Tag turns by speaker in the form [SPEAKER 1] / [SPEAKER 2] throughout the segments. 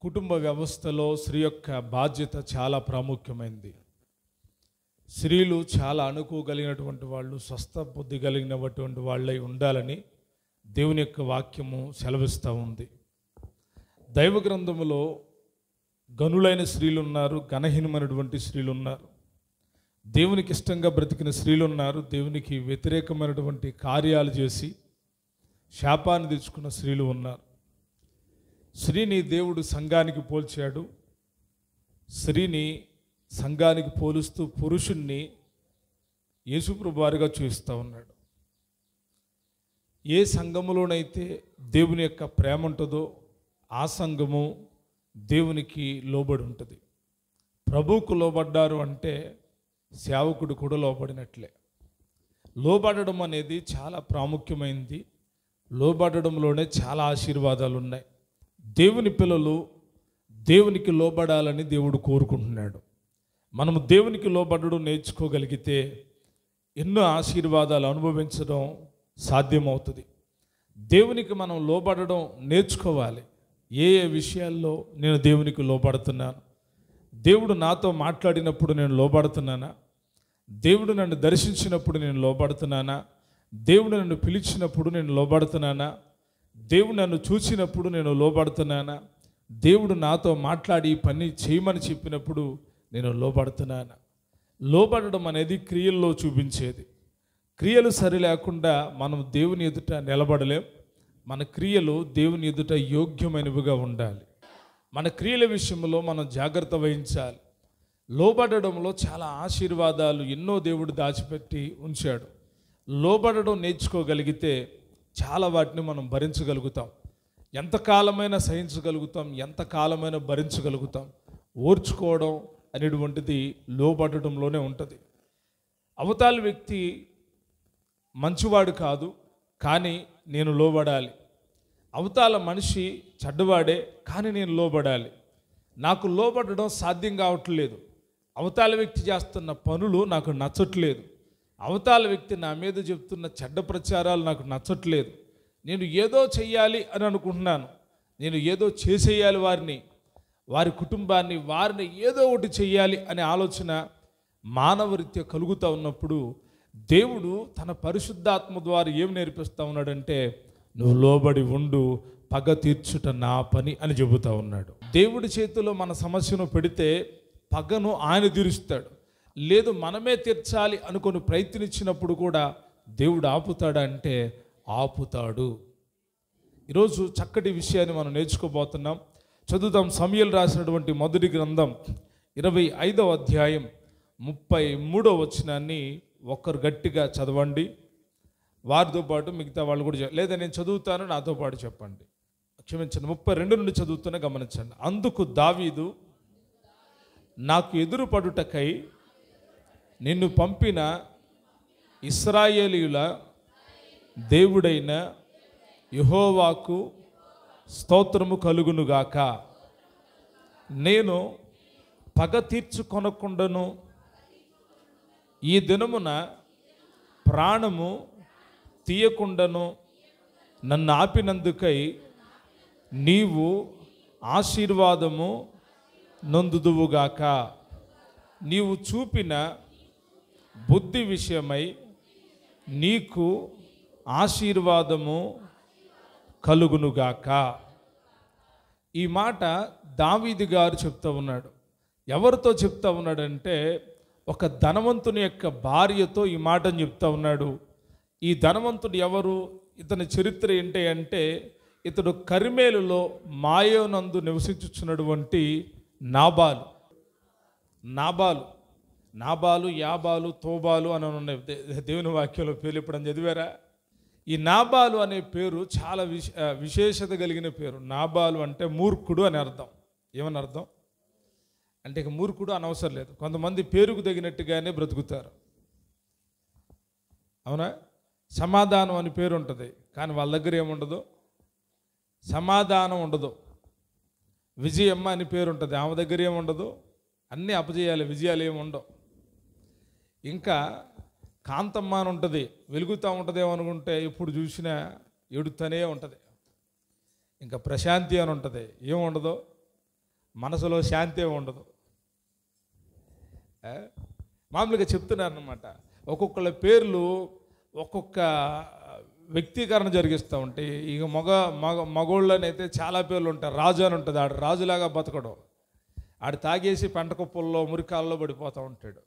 [SPEAKER 1] కుటుంబ వ్యవస్థలో స్త్రీ యొక్క బాధ్యత చాలా ప్రాముఖ్యమైనది. స్త్రీలు చాలా అనుకోగలిగినటువంటి వాళ్ళు, స్వస్థ బుద్ధి కలిగినటువంటి వాళ్ళై ఉండాలని దేవుని యొక్క వాక్యము సెలవిస్తూ ఉంది. దైవ గ్రంథములో గనులైన స్త్రీలు ఉన్నారు, ఘనహీనమైనటువంటి స్త్రీలు ఉన్నారు. దేవునికి ఇష్టంగా బ్రతికిన స్త్రీలు ఉన్నారు, దేవునికి వ్యతిరేకమైనటువంటి కార్యాలు చేసి శాపాన్ని తెచ్చుకున్న స్త్రీలు ఉన్నారు. స్త్రీని దేవుడు సంఘానికి పోల్చాడు. స్త్రీని సంఘానికి పోలుస్తూ పురుషుణ్ణి యేసుప్రభు వారిగా చూస్తూ ఉన్నాడు. ఏ సంఘములోనైతే దేవుని యొక్క ప్రేమ ఉంటుందో ఆ సంఘము దేవునికి లోబడి ఉంటుంది. ప్రభువుకు లోబడ్డారు అంటే సేవకుడు కూడా లోబడినట్లే. లోబడడం అనేది చాలా ప్రాముఖ్యమైనది. లోబడడంలోనే చాలా ఆశీర్వాదాలు ఉన్నాయి. దేవుని పిల్లలు దేవునికి లోబడాలని దేవుడు కోరుకుంటున్నాడు. మనము దేవునికి లోబడడం నేర్చుకోగలిగితే ఎన్నో ఆశీర్వాదాలు అనుభవించడం సాధ్యమవుతుంది. దేవునికి మనం లోబడడం నేర్చుకోవాలి. ఏ ఏ విషయాల్లో నేను దేవునికి లోబడుతున్నాను, దేవుడు నాతో మాట్లాడినప్పుడు నేను లోబడుతున్నానా, దేవుడు నన్ను దర్శించినప్పుడు నేను లోబడుతున్నానా, దేవుడు నన్ను పిలిచినప్పుడు నేను లోబడుతున్నానా, దేవుడు నన్ను చూసినప్పుడు నేను లోబడుతున్నానా, దేవుడు నాతో మాట్లాడి పని చేయమని చెప్పినప్పుడు నేను లోబడుతున్నానా. లోబడడం అనేది క్రియల్లో చూపించేది. క్రియలు సరి లేకుండా మనం దేవుని ఎదుట నిలబడలేం. మన క్రియలు దేవుని ఎదుట యోగ్యమైనవిగా ఉండాలి. మన క్రియల విషయంలో మనం జాగ్రత్త వహించాలి. లోబడడంలో చాలా ఆశీర్వాదాలు ఎన్నో దేవుడు దాచిపెట్టి ఉంచాడు. లోబడడం నేర్చుకోగలిగితే చాలా వాటిని మనం భరించగలుగుతాం. ఎంతకాలమైనా సహించగలుగుతాం, ఎంతకాలమైనా భరించగలుగుతాం. ఓర్చుకోవడం అనేటువంటిది లోబడడంలోనే ఉంటుంది. అవతల వ్యక్తి మంచివాడు కాదు, కానీ నేను లోబడాలి. అవతల మనిషి చెడ్డవాడే, కానీ నేను లోబడాలి. నాకు లోబడడం సాధ్యం కావట్లేదు. అవతల వ్యక్తి చేస్తున్న పనులు నాకు నచ్చట్లేదు. అవతల వ్యక్తి నా మీద చెప్తున్న చెడ్డ ప్రచారాలు నాకు నచ్చట్లేదు. నేను ఏదో చెయ్యాలి అని అనుకుంటున్నాను. నేను ఏదో చేసేయాలి, వారి కుటుంబాన్ని, వారిని ఏదో ఒకటి చెయ్యాలి అనే ఆలోచన మానవరీత్యా కలుగుతూ ఉన్నప్పుడు దేవుడు తన పరిశుద్ధాత్మ ద్వారా ఏం నేర్పిస్తూ ఉన్నాడంటే, నువ్వు లోబడి ఉండు, పగ తీర్చుట నా పని అని చెబుతూ ఉన్నాడు. దేవుడి చేతిలో మన సమస్యను పెడితే పగను ఆయన తీరుస్తాడు. లేదు మనమే తీర్చాలి అనుకొని ప్రయత్నించినప్పుడు కూడా దేవుడు ఆపుతాడా అంటే ఆపుతాడు. ఈరోజు చక్కటి విషయాన్ని మనం నేర్చుకోబోతున్నాం. చదువుతాం. సమూయేలు రాసినటువంటి మొదటి గ్రంథం 25వ అధ్యాయం 33వ వచనాన్ని ఒక్కరు గట్టిగా చదవండి. వారితో పాటు మిగతా వాళ్ళు కూడా లేదా నేను చదువుతాను, నాతో పాటు చెప్పండి. క్షమించండి, 32 నుండి చదువుతూనే గమనించండి. అందుకు దావీదు, నాకు ఎదురు పడుటకై నిన్ను పంపిన ఇశ్రాయేలీయుల దేవుడైన యెహోవాకు స్తోత్రము కలుగునుగాక. నేను పగ తీర్చుకొనకుండాను ఈ దినమున ప్రాణము తీయకుండాను నన్ను ఆపినందుకై నీవు ఆశీర్వాదము నొందుదువుగాక. నీవు చూపిన బుద్ధి విషయమై నీకు ఆశీర్వాదము కలుగునుగాక. ఈ మాట దావీదు గారు చెప్తా ఉన్నాడు. ఎవరితో చెప్తా ఉన్నాడంటే, ఒక ధనవంతుని యొక్క భార్యతో ఈ మాటను చెప్తా ఉన్నాడు. ఈ ధనవంతుడు ఎవరు? ఇతని చరిత్ర ఏంటి అంటే, ఇతడు కర్మేలులో మాయోనందు నివసించుచున్నటువంటి నాబాలు, యాబాలు, తోబాలు అని ఉన్నాయి దేవుని వాక్యంలో పేర్లు. ఎప్పుడని చదివారా? ఈ నాబాలు అనే పేరు చాలా విశేషత కలిగిన పేరు. నాబాలు అంటే మూర్ఖుడు అని అర్థం. ఏమని అర్థం అంటే, ఇక మూర్ఖుడు అనవసరం లేదు. కొంతమంది పేరుకు తగినట్టుగానే బ్రతుకుతారు, అవునా? సమాధానం అని పేరు ఉంటుంది, కానీ వాళ్ళ దగ్గర ఏముండదు, సమాధానం ఉండదు. విజయమ్మ అని పేరు ఉంటుంది, ఆమె దగ్గర ఏముండదు, అన్నీ అపజయాలు, విజయాలు ఏముండవు. ఇంకా కాంతమ్మ అని ఉంటుంది, వెలుగుతూ ఉంటుందేమో అనుకుంటే ఎప్పుడు చూసినా ఎడుతూనే ఉంటుంది. ఇంకా ప్రశాంతి అని ఉంటుంది, ఏముండదు, మనసులో శాంతి ఉండదు. మామూలుగా చెప్తున్నారన్నమాట. ఒక్కొక్కళ్ళ పేర్లు ఒక్కొక్క వ్యక్తీకరణ జరిగిస్తూ ఉంటాయి. ఇక మగోళ్ళనైతే చాలా పేర్లు ఉంటాయి. రాజు అని ఉంటుంది, ఆడు రాజులాగా బతకడం, ఆడు తాగేసి పెంట కుప్పల్లో మురికాల్లో పడిపోతూ ఉంటాడు.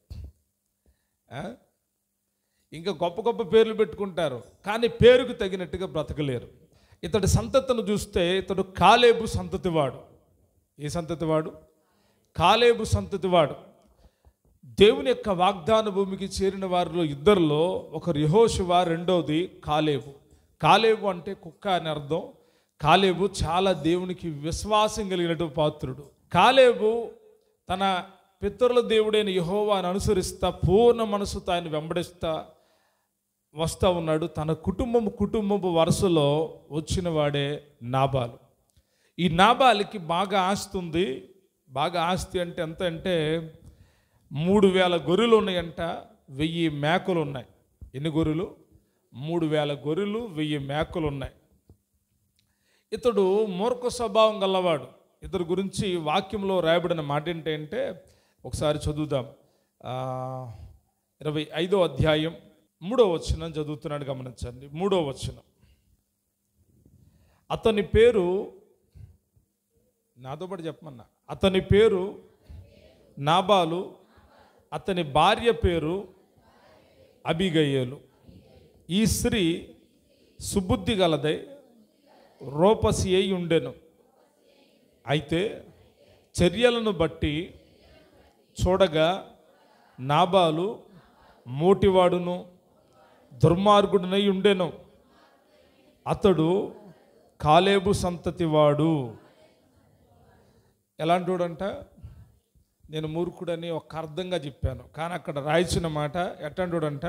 [SPEAKER 1] ఇంకా గొప్ప గొప్ప పేర్లు పెట్టుకుంటారు, కానీ పేరుకు తగినట్టుగా బ్రతకలేరు. ఇతడి సంతతిని చూస్తే ఇతడు కాలేబు సంతతివాడు. ఏ సంతతివాడు? కాలేబు సంతతివాడు. దేవుని యొక్క వాగ్దాన భూమికి చేరిన వారిలో ఇద్దరిలో ఒకరు యెహోషువ, రెండోది కాలేబు. కాలేబు అంటే కుక్క అని అర్థం. కాలేబు చాలా దేవునికి విశ్వాసం కలిగినటువంటి పాత్రుడు. కాలేబు తన పితరుల దేవుడైన యెహోవాను అనుసరిస్తా పూర్ణ మనసుతో ఆయన వెంబడిస్తా వస్తూ ఉన్నాడు. తన కుటుంబపు వరుసలో వచ్చిన వాడే నాబాలు. ఈ నాబాలికి బాగా ఆస్తి ఉంది. బాగా ఆస్తి అంటే ఎంత అంటే 3000 గొర్రెలు ఉన్నాయంట, 1000 మేకలు ఉన్నాయి. ఎన్ని గొర్రెలు? 3000 గొర్రెలు, 1000 మేకలు ఉన్నాయి. ఇతడు మూర్ఖ స్వభావం గలవాడు. ఇతడు గురించి వాక్యంలో రాయబడిన మాట ఏంటంటే ఒకసారి చదువుదాం. 25వ అధ్యాయం 3వ వచనం చదువుతున్నాడు, గమనించండి. 3వ వచనం. అతని పేరు, నాతో పాటు చెప్పమన్నా, అతని పేరు నాబాలు, అతని భార్య పేరు అబీగయలు. ఈ స్త్రీ సుబుద్ధి గలదై రూపసి అయి ఉండెను. అయితే చర్యలను బట్టి చూడగా నాబాలు మోటివాడును దుర్మార్గుడునై ఉండెను. అతడు కాలేబు సంతతివాడు. ఎలాంటి వాడంట? నేను మూర్ఖుడని ఒక అర్థంగా చెప్పాను, కానీ అక్కడ రాయించిన మాట ఎట్లాంటివాడంట?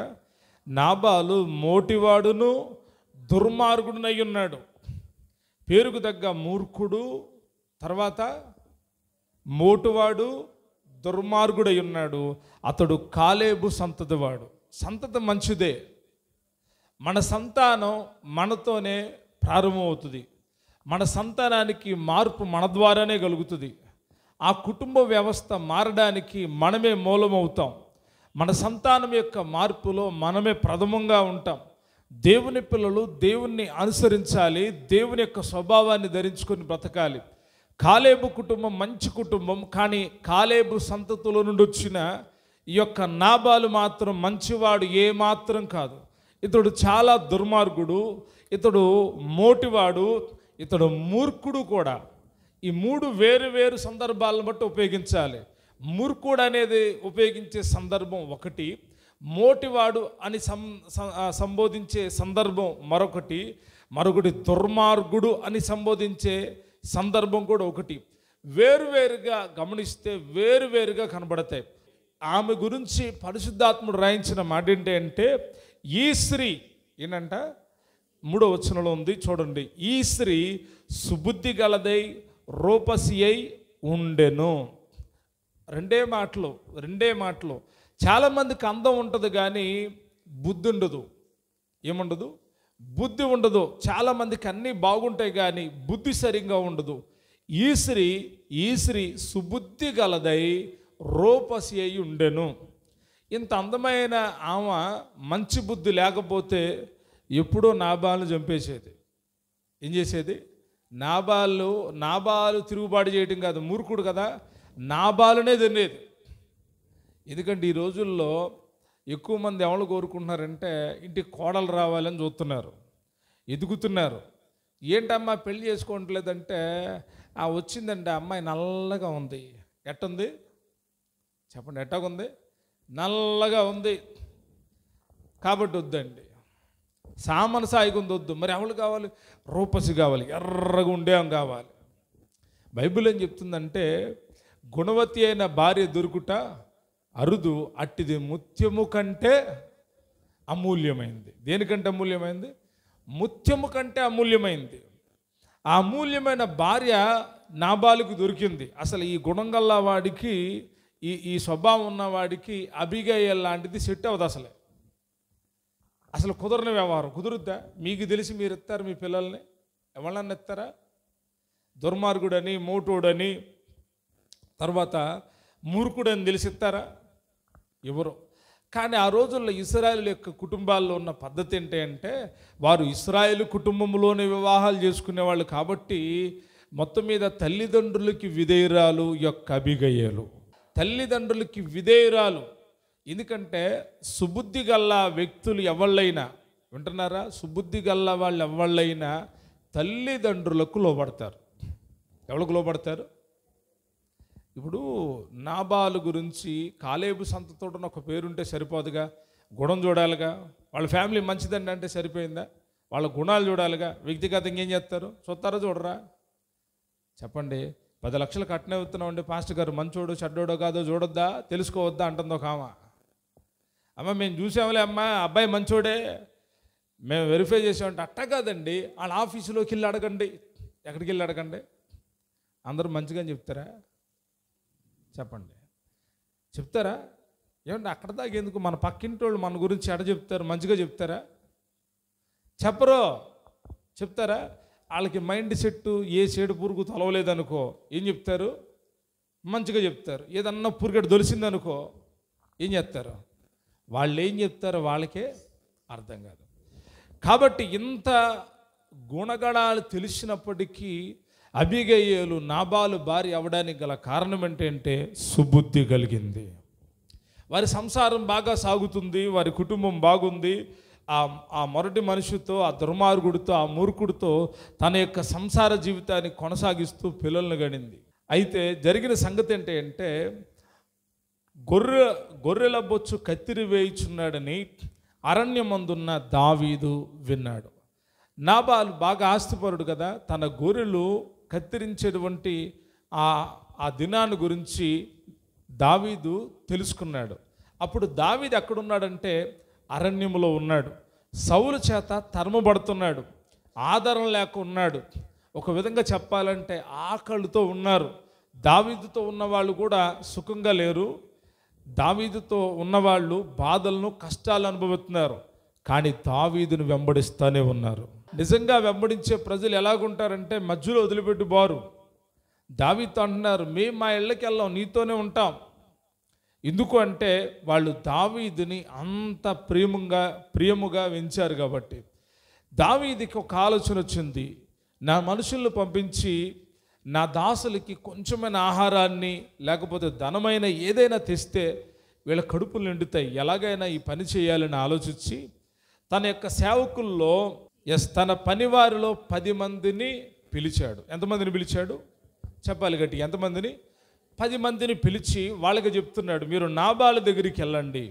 [SPEAKER 1] నాబాలు మోటివాడును దుర్మార్గుడునై ఉన్నాడు. పేరుకు తగ్గ మూర్ఖుడు, తర్వాత మోటువాడు, దుర్మార్గుడై ఉన్నాడు. అతడు కాలేబు సంతతివాడు. సంతతి మంచిదే. మన సంతానం మనతోనే ప్రారంభమవుతుంది. మన సంతానానికి మార్పు మన ద్వారానే కలుగుతుంది. ఆ కుటుంబ వ్యవస్థ మారడానికి మనమే మూలమవుతాం. మన సంతానం యొక్క మార్పులో మనమే ప్రథమంగా ఉంటాం. దేవుని పిల్లలు దేవుణ్ణి అనుసరించాలి, దేవుని యొక్క స్వభావాన్ని ధరించుకొని బ్రతకాలి. కాలేబు కుటుంబం మంచి కుటుంబం, కానీ కాలేబు సంతతిలో నుండి వచ్చిన ఈ యొక్క నాబాలు మాత్రం మంచివాడు ఏమాత్రం కాదు. ఇతడు చాలా దుర్మార్గుడు, ఇతడు మోటివాడు, ఇతడు మూర్ఖుడు కూడా. ఈ 3 వేరు వేరు సందర్భాలను బట్టి ఉపయోగించాలి. మూర్ఖుడు అనేది ఉపయోగించే సందర్భం ఒకటి, మోటివాడు అని సంబోధించే సందర్భం మరొకటి దుర్మార్గుడు అని సంబోధించే సందర్భం కూడా ఒకటి. వేరువేరుగా గమనిస్తే వేరువేరుగా కనబడతాయి. ఆమె గురించి పరిశుద్ధాత్ముడు రాయించిన మాట ఏంటంటే, ఈ స్త్రీ ఏంటంట 3వ వచనంలో ఉంది, చూడండి. ఈ స్త్రీ సుబుద్ధి గలదై రూపసి అయి ఉండెను. రెండే మాటలు. చాలామందికి అందం ఉంటుంది కానీ బుద్ధి ఉండదు. ఏముండదు? బుద్ధి ఉండదు. చాలామందికి అన్నీ బాగుంటాయి కానీ బుద్ధి సరిగ్గా ఉండదు. ఈ స్త్రీ సుబుద్ధి గలదై రూపసి అయి ఉండెను. ఇంత అందమైన ఆమె మంచి బుద్ధి లేకపోతే ఎప్పుడో నాబాలు చంపేసేది. ఏం చేసేది? నాబాలు తిరుగుబాటు చేయడం కాదు, మూర్ఖుడు కదా, నాబాలునే తినేది. ఎందుకంటే ఈ రోజుల్లో ఎక్కువ మంది ఎవరు కోరుకుంటున్నారంటే ఇంటికి కోడలు రావాలని చూస్తున్నారు, ఎదుగుతున్నారు. ఏంటమ్మా పెళ్లి చేసుకోవట్లేదంటే, వచ్చిందండి అమ్మాయి నల్లగా ఉంది. ఎట్టుంది చెప్పండి, ఎట్టగుంది? నల్లగా ఉంది కాబట్టి వద్దండి. సామాను సాయిగా ఉంది, వద్దు. మరి ఎవరు కావాలి? రూపసి కావాలి, ఎర్రగా ఉండేం కావాలి. బైబిల్ ఏం చెప్తుందంటే, గుణవతి అయిన భార్య దొరుకుట అరుదు, అట్టిది ముత్యము కంటే అమూల్యమైంది. దేనికంటే అమూల్యమైంది? ముత్యము కంటే అమూల్యమైంది. ఆ అమూల్యమైన భార్య నాబాలుకు దొరికింది. అసలు ఈ గుణం గల్ల వాడికి, ఈ స్వభావం ఉన్నవాడికి అబీగయీల్ లాంటిది సెట్ అవ్వదు. అసలు కుదరని వ్యవహారం. కుదురుద్దా? మీకు తెలిసి మీరు ఎత్తారు మీ పిల్లల్ని? ఎవరన్నా ఎత్తారా? దుర్మార్గుడని, మోటోడని, తర్వాత మూర్ఖుడు అని తెలిసిస్తారా? ఎవరు? కానీ ఆ రోజుల్లో ఇశ్రాయేలు యొక్క కుటుంబాల్లో ఉన్న పద్ధతి ఏంటి అంటే, వారు ఇశ్రాయేలు కుటుంబంలోనే వివాహాలు చేసుకునేవాళ్ళు కాబట్టి మొత్తం మీద తల్లిదండ్రులకి విధేయురాలు యొక్క అబిగయలు, తల్లిదండ్రులకి విధేయురాలు. ఎందుకంటే సుబుద్ధి గల్ల వ్యక్తులు ఎవళ్ళైనా, వింటున్నారా, సుబుద్ధి గల్ల వాళ్ళు ఎవళ్ళైనా తల్లిదండ్రులకు లోబడతారు. ఎవరికి లోబడతారు? ఇప్పుడు నాబాలు గురించి కాలేబు సంతతో ఒక పేరుంటే సరిపోదుగా, గుణం చూడాలిగా. వాళ్ళ ఫ్యామిలీ మంచిదండి అంటే సరిపోయిందా? వాళ్ళ గుణాలు చూడాలిగా. వ్యక్తిగతంగా ఏం చేస్తారు? చూస్తారో చూడరా? చెప్పండి. 10 లక్షలు కట్నం ఇస్తున్నాం అండి పాస్టర్ గారు, మంచోడు చెడ్డోడో కాదో చూడొద్దా, తెలుసుకోవద్దా అంటుంది ఒక ఆమె. అమ్మ మేము చూసాములే అమ్మ, అబ్బాయి మంచోడే, మేము వెరిఫై చేసామంటే. అట్టా కాదండి, వాళ్ళ ఆఫీసులోకి వెళ్ళి అడగండి. ఎక్కడికి వెళ్ళి అడగండి? అందరూ మంచిగా చెప్తారా? చెప్పండి, చెప్తారా? ఏమంటే అక్కడ దాకా ఎందుకు? మన పక్కింటి వాళ్ళు మన గురించి ఎడ చెప్తారు? మంచిగా చెప్తారా? చెప్పరు. చెప్తారా? వాళ్ళకి మైండ్ సెట్ ఏ చెడు పురుగు తొలవలేదనుకో ఏం చెప్తారు? మంచిగా చెప్తారు. ఏదన్నా పురుగడు దొలిసిందనుకో ఏం చేస్తారు? వాళ్ళు ఏం చెప్తారో వాళ్ళకే అర్థం కాదు. కాబట్టి ఇంత గుణగణాలు తెలిసినప్పటికీ అబిగయీలు నాబాలు భార్య అవ్వడానికి గల కారణం ఏంటంటే సుబుద్ధి కలిగింది. వారి సంసారం బాగా సాగుతుంది, వారి కుటుంబం బాగుంది. ఆ మొరటి మనిషితో, ఆ దుర్మార్గుడితో, ఆ మూర్ఖుడితో తన యొక్క సంసార జీవితాన్ని కొనసాగిస్తూ పిల్లలను గడింది. అయితే జరిగిన సంగతి ఏంటంటే, గొర్రెల బొచ్చు కత్తిరి వేయుచున్నాడని అరణ్యమందున్న దావీదు విన్నాడు. నాబాలు బాగా ఆస్తిపరుడు కదా, తన గొర్రెలు కత్తిరించేటువంటి ఆ దినాన్ని గురించి దావీదు తెలుసుకున్నాడు. అప్పుడు దావీదు ఎక్కడున్నాడంటే అరణ్యములో ఉన్నాడు. సౌలు చేత తరమబడుతున్నాడు, ఆధారం లేక ఉన్నాడు. ఒక విధంగా చెప్పాలంటే ఆకలితో ఉన్నారు. దావీదుతో ఉన్నవాళ్ళు కూడా సుఖంగా లేరు. దావీదుతో ఉన్నవాళ్ళు బాధలను, కష్టాలు అనుభవిస్తున్నారు. కానీ దావీదును వెంబడిస్తూనే ఉన్నారు. నిజంగా వెంబడించే ప్రజలు ఎలాగుంటారంటే మధ్యలో వదిలిపెట్టి బారు. దావీదుతో అంటున్నారు, మేము మా ఇళ్ళకి వెళ్ళాం, నీతోనే ఉంటాం. ఎందుకు అంటే వాళ్ళు దావీదుని అంత ప్రియముగా వెంచారు కాబట్టి. దావీదుకి ఒక ఆలోచన వచ్చింది, నా మనుషులను పంపించి నా దాసులకి కొంచెమైన ఆహారాన్ని లేకపోతే ధనమైన ఏదైనా తెస్తే వీళ్ళ కడుపులు నిండుతాయి, ఎలాగైనా ఈ పని చేయాలని ఆలోచించి తన యొక్క సేవకుల్లో తన పనివారిలో 10 మందిని పిలిచాడు. ఎంతమందిని పిలిచాడు? చెప్పాలి గట్టి. ఎంతమందిని? 10 మందిని పిలిచి వాళ్ళకి చెప్తున్నాడు, మీరు నాబాలు దగ్గరికి వెళ్ళండి.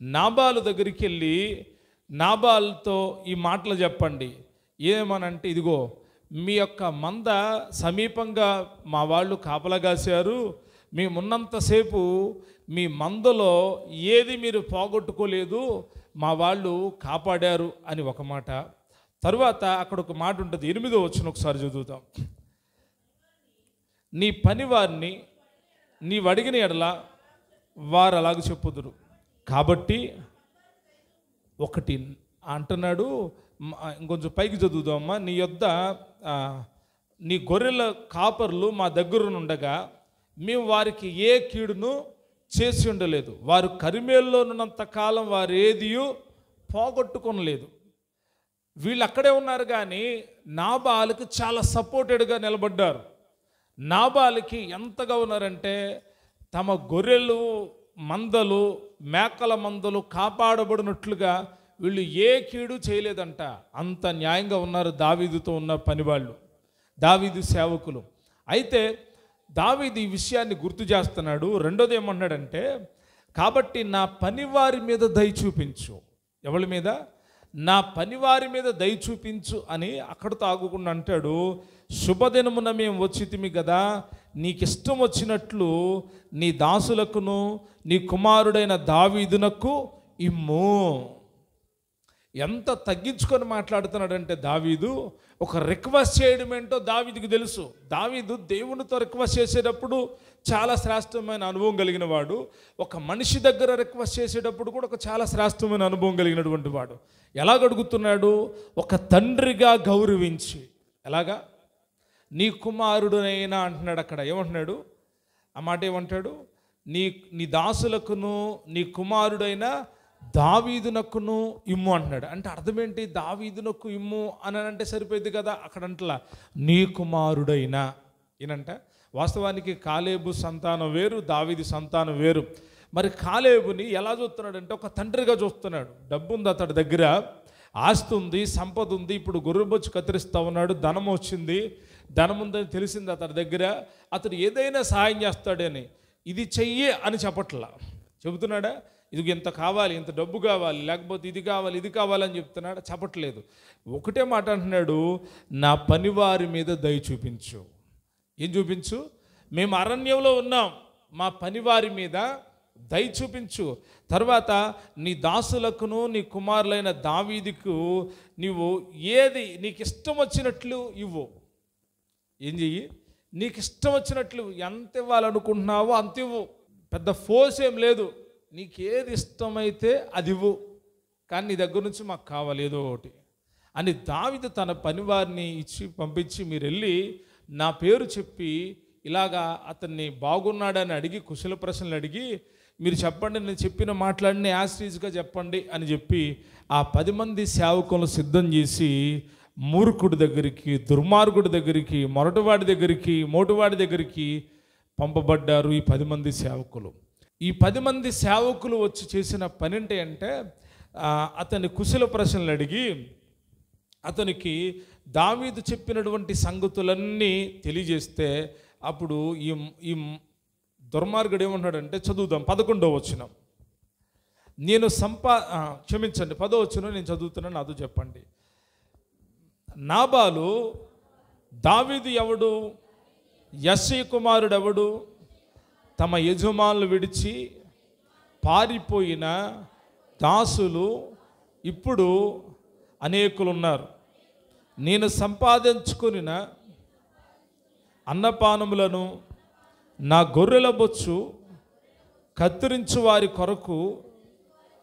[SPEAKER 1] నాబాలు దగ్గరికి వెళ్ళి నాబాలుతో ఈ మాటలు చెప్పండి. ఏమనంటే, ఇదిగో మీ యొక్క మంద సమీపంగా మా వాళ్ళు కాపలాగాశారు, మేమున్నంతసేపు మీ మందలో ఏది మీరు పోగొట్టుకోలేదు, మా వాళ్ళు కాపాడారు అని ఒక మాట. తరువాత అక్కడ ఒక మాట ఉంటుంది, 8వ వచనం ఒకసారి చదువుతాం. నీ పనివారిని నీవు అడిగిన ఎడల వారు అలాగ చెప్పుదురు. కాబట్టి ఒకటి అంటున్నాడు, ఇంకొంచెం పైకి చదువుదామమ్మా. నీ యొద్ద నీ గొర్రెల కాపర్లు మా దగ్గరనుండగా మేము వారికి ఏ కీడును చేసి ఉండలేదు. వారు కరిమేల్లో ఉన్నంత కాలం వారు ఏదియూ పోగొట్టుకొనలేదు. వీళ్ళు అక్కడే ఉన్నారు కానీ నాబాలుకి చాలా సపోర్టెడ్గా నిలబడ్డారు. నాబాలుకి ఎంతగా ఉన్నారంటే తమ గొర్రెలు మందలు, మేకల మందలు కాపాడబడినట్లుగా వీళ్ళు ఏ కీడు చేయలేదంట. అంత న్యాయంగా ఉన్నారు దావీదుతో ఉన్న పనివాళ్ళు, దావీదు సేవకులు. అయితే దావీదు ఈ విషయాన్ని గుర్తు చేస్తున్నాడు. రెండోది ఏమన్నాడంటే, కాబట్టి నా పనివారి మీద దయ చూపించు. ఎవరి మీద? నా పనివారి మీద దయ చూపించు అని అక్కడితో ఆగకుండా అంటాడు, శుభదినమున మేము వచ్చితిమి కదా, నీకు ఇష్టం వచ్చినట్లు నీ దాసులకును నీ కుమారుడైన దావీదునకు ఇమ్ము. ఎంత తగ్గించుకొని మాట్లాడుతున్నాడంటే దావీదు, ఒక రిక్వెస్ట్ చేయడం ఏంటో దావీదుకి తెలుసు. దావీదు దేవునితో రిక్వెస్ట్ చేసేటప్పుడు చాలా శ్రేష్టమైన అనుభవం కలిగిన వాడు. ఒక మనిషి దగ్గర రిక్వెస్ట్ చేసేటప్పుడు కూడా ఒక చాలా శ్రేష్టమైన అనుభవం కలిగినటువంటి వాడు. ఎలాగ అడుగుతున్నాడు? ఒక తండ్రిగా గౌరవించి. ఎలాగా? నీ కుమారుడునైనా అంటున్నాడు. అక్కడ ఏమంటున్నాడు? ఆ మాట ఏమంటాడు? నీ నీ దాసులకును నీ కుమారుడైన దావీదునకును ఇమ్ము అంటున్నాడు. అంటే అర్థం ఏంటి? దావీదునకు ఇమ్ము అని అంటే సరిపోయింది కదా. అక్కడంటలా నీ కుమారుడైన ఈయనంట. వాస్తవానికి కాలేబు సంతానం వేరు, దావీదు సంతానం వేరు. మరి కాలేబుని ఎలా చూస్తున్నాడంటే ఒక తండ్రిగా చూస్తున్నాడు. డబ్బు ఉంది అతడి దగ్గర, ఆస్తి ఉంది, సంపద ఉంది. ఇప్పుడు గొర్రెబొచ్చు కత్తిరిస్తూ ఉన్నాడు, ధనం వచ్చింది, ధనం ఉందని తెలిసింది అతడి దగ్గర. అతడు ఏదైనా సహాయం చేస్తాడని, ఇది చెయ్యి అని చెప్పట్లా. చెబుతున్నాడా? ఇది ఇంత కావాలి, ఇంత డబ్బు కావాలి, లేకపోతే ఇది కావాలి, ఇది కావాలని చెప్తున్నాడు, చెప్పట్లేదు. ఒకటే మాట అంటున్నాడు, నా పనివారి మీద దయ చూపించు. ఏం చూపించు? మేము అరణ్యంలో ఉన్నాం, మా పనివారి మీద దయ చూపించు. తర్వాత నీ దాసులకును నీ కుమారులైన దావీదుకు నీవు ఏది నీకు ఇష్టం వచ్చినట్లు ఇవ్వు. ఏం చెయ్యి? నీకు ఇష్టం వచ్చినట్లు ఎంత ఇవ్వాలనుకుంటున్నావో అంత ఇవ్వు. పెద్ద ఫోర్స్ ఏం లేదు, నీకేది ఇష్టమైతే అది ఇవ్వు, కానీ నీ దగ్గర నుంచి మాకు కావాలి ఏదో ఒకటి అని దావీదు తన పనివారిని ఇచ్చి పంపించి, మీరు వెళ్ళి నా పేరు చెప్పి ఇలాగా అతన్ని బాగున్నాడని అడిగి, కుశల ప్రశ్నలు అడిగి, మీరు చెప్పండి, నేను చెప్పిన మాటలన్నీ యాస్టీజ్గా చెప్పండి అని చెప్పి ఆ 10 మంది సేవకులను సిద్ధం చేసి మూర్ఖుడి దగ్గరికి, దుర్మార్గుడి దగ్గరికి, మొరటివాడి దగ్గరికి, మోటువాడి దగ్గరికి పంపబడ్డారు ఈ 10 మంది సేవకులు. ఈ 10 మంది సేవకులు వచ్చి చేసిన పని ఏంటి అంటే, అతని కుశల ప్రశ్నలు అడిగి అతనికి దావీదు చెప్పినటువంటి సంగతులన్నీ తెలియజేస్తే, అప్పుడు ఈ దుర్మార్గుడు ఏమంటాడంటే, చదువుదాం 11వ వచనం. నేను క్షమించండి 10వ వచనం నేను చదువుతున్నాను, నాతో చెప్పండి. నాబాలు దావీదు ఎవడు, యెష్షయి కుమారుడు ఎవడు, తమ యజమానులు విడిచి పారిపోయిన దాసులు ఇప్పుడు అనేకులు ఉన్నారు. నేను సంపాదించుకున్న అన్నపానములను నా గొర్రెల బొచ్చు కత్తిరించు వారి కొరకు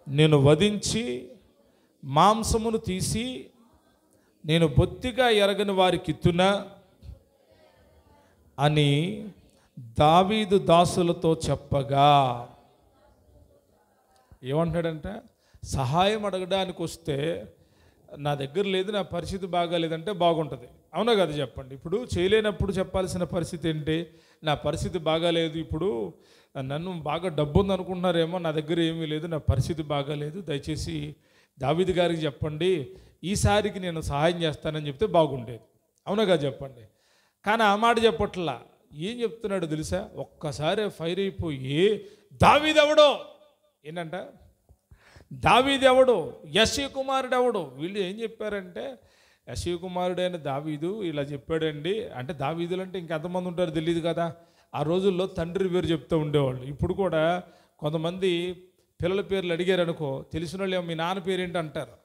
[SPEAKER 1] నేను వధించి మాంసమును తీసి నేను బొత్తిగా ఎరగని వారికి ఇత్తునా అని దావీదు దాసులతో చెప్పగా. ఏమంటాడంటే, సహాయం అడగడానికి వస్తే నా దగ్గర లేదు, నా పరిస్థితి బాగాలేదంటే బాగుంటుంది. అవునా కదా చెప్పండి? ఇప్పుడు చేయలేనప్పుడు చెప్పాల్సిన పరిస్థితి ఏంటి? నా పరిస్థితి బాగాలేదు, ఇప్పుడు నన్ను బాగా డబ్బు ఉంది అనుకుంటున్నారేమో, నా దగ్గర ఏమీ లేదు, నా పరిస్థితి బాగాలేదు, దయచేసి దావీదు గారికి చెప్పండి, ఈసారికి నేను సహాయం చేస్తానని చెప్తే బాగుండేది. అవునా కదా చెప్పండి? కానీ ఆ మాట చెప్పట్లా. ఏం చెప్తున్నాడు తెలుసా? ఒక్కసారి ఫైర్ అయిపోయి, దావీదు ఎవడో, ఏంటంట, దావీదు ఎవడు, యెష్షయి కుమారుడు ఎవడు. వీళ్ళు ఏం చెప్పారంటే, యెష్షయి కుమారుడైన దావీదు ఇలా చెప్పాడండి అంటే. దావీదులు అంటే ఇంకెంతమంది ఉంటారో తెలియదు కదా. ఆ రోజుల్లో తండ్రి పేరు చెప్తూ ఉండేవాళ్ళు. ఇప్పుడు కూడా కొంతమంది పిల్లల పేర్లు అడిగారు అనుకో, తెలిసిన వాళ్ళు మీ నాన్న పేరేంటి అంటారా?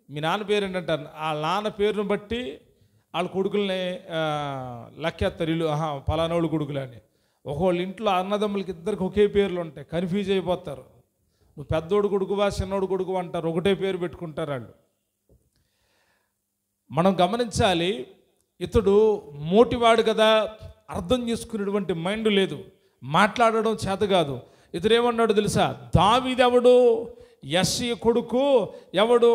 [SPEAKER 1] మీ నాన్న పేరేంటి అంటారు. ఆ నాన్న పేరును బట్టి వాళ్ళ కొడుకుల్ని లెక్కేస్తారు. ఇల్లు పలానోళ్ళు కొడుకులు అని. ఒకళ్ళ ఇంట్లో అన్నదమ్ములకి ఇద్దరికి ఒకే పేర్లు ఉంటాయి, కన్ఫ్యూజ్ అయిపోతారు. నువ్వు పెద్దోడు కొడుకువా చిన్నోడు కొడుకు అంటారు, ఒకటే పేరు పెట్టుకుంటారు వాళ్ళు. మనం గమనించాలి, ఇతడు మోటివాడు కదా, అర్థం చేసుకునేటువంటి మైండ్ లేదు, మాట్లాడడం చేత కాదు. ఇతడు ఏమన్నాడు తెలుసా? దావీదు ఎవడు, యెష్షయి కొడుకు ఎవడు,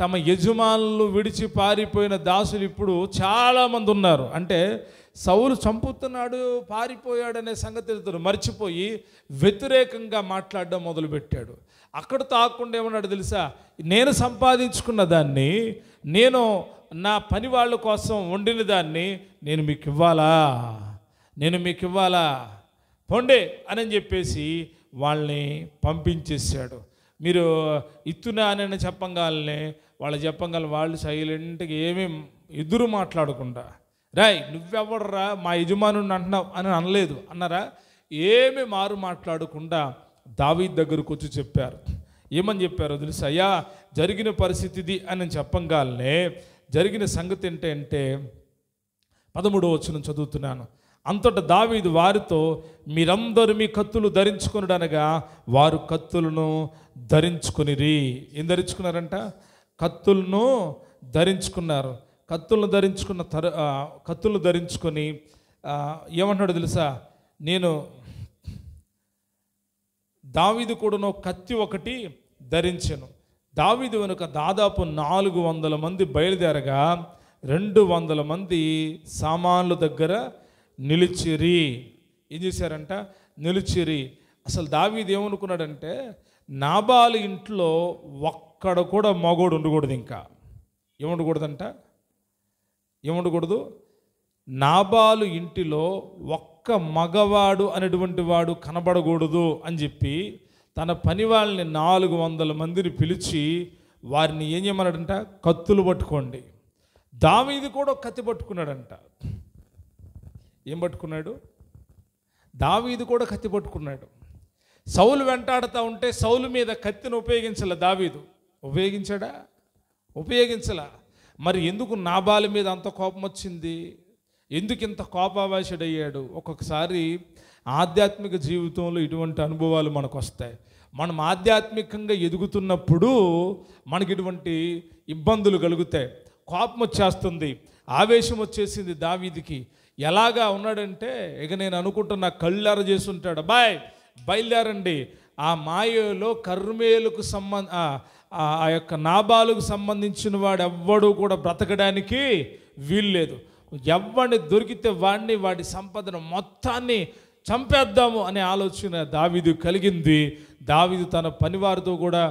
[SPEAKER 1] తమ యజమానులు విడిచి పారిపోయిన దాసులు ఇప్పుడు చాలామంది ఉన్నారు. అంటే సౌలు చంపుతున్నాడు, పారిపోయాడనే సంగతి ఇతడు మర్చిపోయి వ్యతిరేకంగా మాట్లాడడం మొదలుపెట్టాడు. అక్కడితో ఆకుండా ఏమన్నాడు తెలుసా? నేను సంపాదించుకున్న దాన్ని, నేను నా పని వాళ్ళ కోసం వండిన దాన్ని నేను మీకు ఇవ్వాలా, పొండే అని చెప్పేసి వాళ్ళని పంపించేశాడు. మీరు ఇత్తునా అని చెప్పంగానే వాళ్ళు సైలెంట్గా ఏమీ ఎదురు మాట్లాడకుండా, రాయ్ నువ్వెవడరా మా యజమానుని అంటున్నావు అని అనలేదు. అన్నారా? ఏమీ మారు మాట్లాడకుండా దావీదు దగ్గరకు వచ్చి చెప్పారు. ఏమని చెప్పారో తెలుసా? అయ్యా జరిగిన పరిస్థితిది అని చెప్పంగానే జరిగిన సంగతి ఏంటంటే 13వ వచనం చదువుతున్నాను. అంతటా దావీదు వారితో, మీరందరూ మీ కత్తులు ధరించుకొనుడనగా వారు కత్తులను ధరించుకొనిరి. ఏం ధరించుకున్నారంట? కత్తులను ధరించుకున్నారు. కత్తులను ధరించుకొని ఏమంటున్నాడు తెలుసా? నేను దావీదు కూడాను కత్తి ఒకటి ధరించెను. దావీదు వెనుక దాదాపు 400 మంది బయలుదేరగా 200 మంది సామాన్ల దగ్గర నిలిచిరి. ఏం చేశారంట? నిలిచిరి. అసలు దావీదు ఏమనుకున్నాడంటే, నాబాలు ఇంట్లో ఒక్కడ కూడా మగోడు ఉండకూడదు. ఇంకా ఏముండకూడదంట? ఏముండకూడదు? నాబాలు ఇంటిలో ఒక్క మగవాడు అనేటువంటి వాడు కనబడకూడదు అని చెప్పి తన పని వాళ్ళని 400 మందిని పిలిచి వారిని ఏం చేయమన్నాడంట? కత్తులు పట్టుకోండి. దావీదు కూడా కత్తి పట్టుకున్నాడంట. ఏం పట్టుకున్నాడు? దావీదు కూడా కత్తి పట్టుకున్నాడు. సౌలు వెంటాడుతూ ఉంటే సౌలు మీద కత్తిని ఉపయోగించలే దావీదు. ఉపయోగించాడా? ఉపయోగించలా. మరి ఎందుకు నాబాలు మీద అంత కోపం వచ్చింది? ఎందుకు ఇంత కోపావేశుడయ్యాడు? ఒక్కొక్కసారి ఆధ్యాత్మిక జీవితంలో ఇటువంటి అనుభవాలు మనకు వస్తాయి. మనం ఆధ్యాత్మికంగా ఎదుగుతున్నప్పుడు మనకి ఇటువంటి ఇబ్బందులు కలుగుతాయి. కోపం వచ్చేస్తుంది, ఆవేశం వచ్చేసింది దావీదుకి. ఎలాగా ఉన్నాడంటే, ఇక నేను అనుకుంటున్నా కళ్ళార చేసి ఉంటాడు. బయలుదేరండి, ఆ మాయలో కర్మేలుకు ఆ యొక్క నాబాలుకు సంబంధించిన వాడు ఎవ్వడు కూడా బ్రతకడానికి వీల్లేదు. ఎవరిని దొరికితే వాడిని, వాడి సంపదను మొత్తాన్ని చంపేద్దాము అనే ఆలోచన దావీదు కలిగింది. దావీదు తన పనివారితో కూడా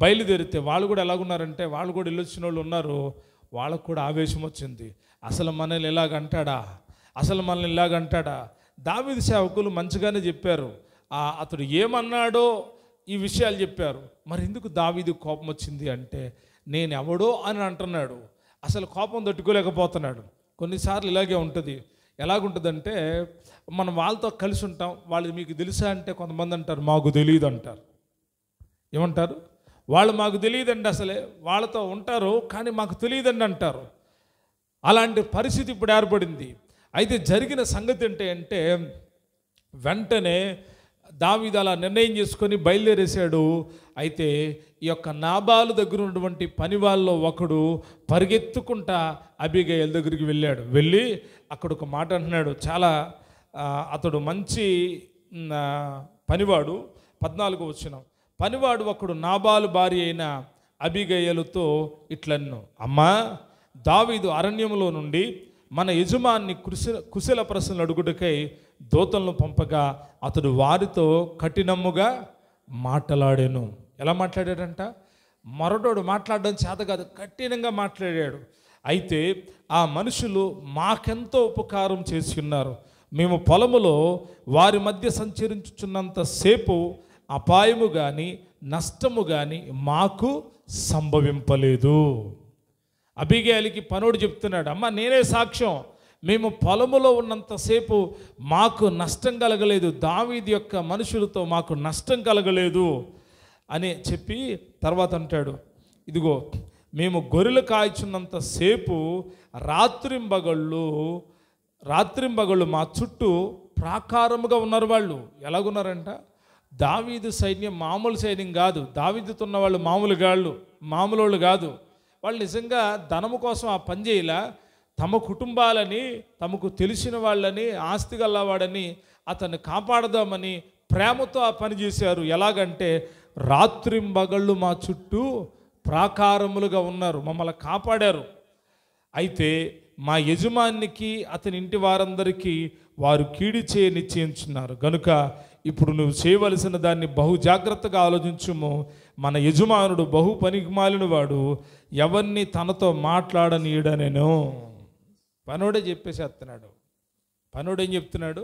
[SPEAKER 1] బయలుదేరితే వాళ్ళు కూడా ఎలాగున్నారంటే, వాళ్ళు కూడా వెళ్ళొచ్చిన వాళ్ళు ఉన్నారు. వాళ్ళకు కూడా ఆవేశం వచ్చింది. అసలు మనల్ని ఇలాగంటాడా? అసలు మనల్ని ఇలాగంటాడా? దావీదు సేవకులు మంచిగానే చెప్పారు. అతడు ఏమన్నాడో ఈ విషయాలు చెప్పారు. మరి ఎందుకు దావీదు కోపం వచ్చింది అంటే, నేను ఎవడో అని అంటున్నాడు. అసలు కోపం తట్టుకోలేకపోతున్నాడు. కొన్నిసార్లు ఇలాగే ఉంటుంది. ఎలాగుంటుందంటే, మనం వాళ్ళతో కలిసి ఉంటాం. వాళ్ళు మీకు తెలుసా అంటే కొంతమంది అంటారు మాకు తెలియదు అంటారు. ఏమంటారు? వాళ్ళు మాకు తెలియదండి, అసలే వాళ్ళతో ఉంటారు కానీ మాకు తెలియదండి అంటారు. అలాంటి పరిస్థితి ఇప్పుడు ఏర్పడింది. అయితే జరిగిన సంగతి ఏంటంటే, వెంటనే దావీదు అలా నిర్ణయం చేసుకొని బయలుదేరేశాడు. అయితే ఈ యొక్క నాబాలు దగ్గర ఉన్నటువంటి పని వాళ్ళలో ఒకడు పరిగెత్తుకుంటా అబీగయీల్ దగ్గరికి వెళ్ళాడు. వెళ్ళి అక్కడ ఒక మాట అంటున్నాడు. చాలా అతడు మంచి పనివాడు. 14వ వచనం. పనివాడు ఒకడు నాబాలు భార్య అయిన అబీగయీలుతో ఇట్లన్ను, అమ్మా, దావీదు అరణ్యంలో నుండి మన యజమాన్ని కుశల ప్రశ్నలు అడుగుటకై దూతలను పంపగా అతడు వారితో కఠినముగా మాట్లాడాను. ఎలా మాట్లాడాడంట? మరొకడు మాట్లాడడం చేత కాదు, కఠినంగా మాట్లాడాడు. అయితే ఆ మనుషులు మాకెంతో ఉపకారం చేసి ఉన్నారు. మేము పొలములో వారి మధ్య సంచరించుచున్నంతసేపు అపాయము కానీ నష్టము కానీ మాకు సంభవింపలేదు. అబీగయీలుకి పనోడు చెప్తున్నాడు, అమ్మ నేనే సాక్ష్యం, మేము పొలములో ఉన్నంతసేపు మాకు నష్టం కలగలేదు, దావీదు యొక్క మనుషులతో మాకు నష్టం కలగలేదు అని చెప్పి తర్వాత అంటాడు, ఇదిగో మేము గొర్రెలు కాల్చున్నంతసేపు రాత్రింబగళ్ళు మా చుట్టూ ప్రాకారముగా ఉన్నారు. వాళ్ళు ఎలాగున్నారంట? దావీదు సైన్యం మామూలు సైన్యం కాదు. దావీదుతో ఉన్న వాళ్ళు మామూలు వాళ్ళు కాదు. వాళ్ళు నిజంగా ధనము కోసం ఆ పని చేయలా, తమ కుటుంబాలని, తమకు తెలిసిన వాళ్ళని, ఆస్తి గల్లవాడని అతన్ని కాపాడదామని ప్రేమతో ఆ పని చేశారు. ఎలాగంటే, రాత్రింబగళ్ళు మా చుట్టూ ప్రాకారములుగా ఉన్నారు, మమ్మల్ని కాపాడారు. అయితే మా యజమానికి అతని ఇంటి వారందరికీ వారు కీడి చేయ నిశ్చయించున్నారు గనుక ఇప్పుడు నువ్వు చేయవలసిన దాన్ని బహు జాగ్రత్తగా ఆలోచించుము. మన యజమానుడు బహు పనికిమాలిన వాడు, ఎవరిని తనతో మాట్లాడనీయడనేను. పనోడే చెప్పేసేస్తున్నాడు. పనోడేం చెప్తున్నాడు?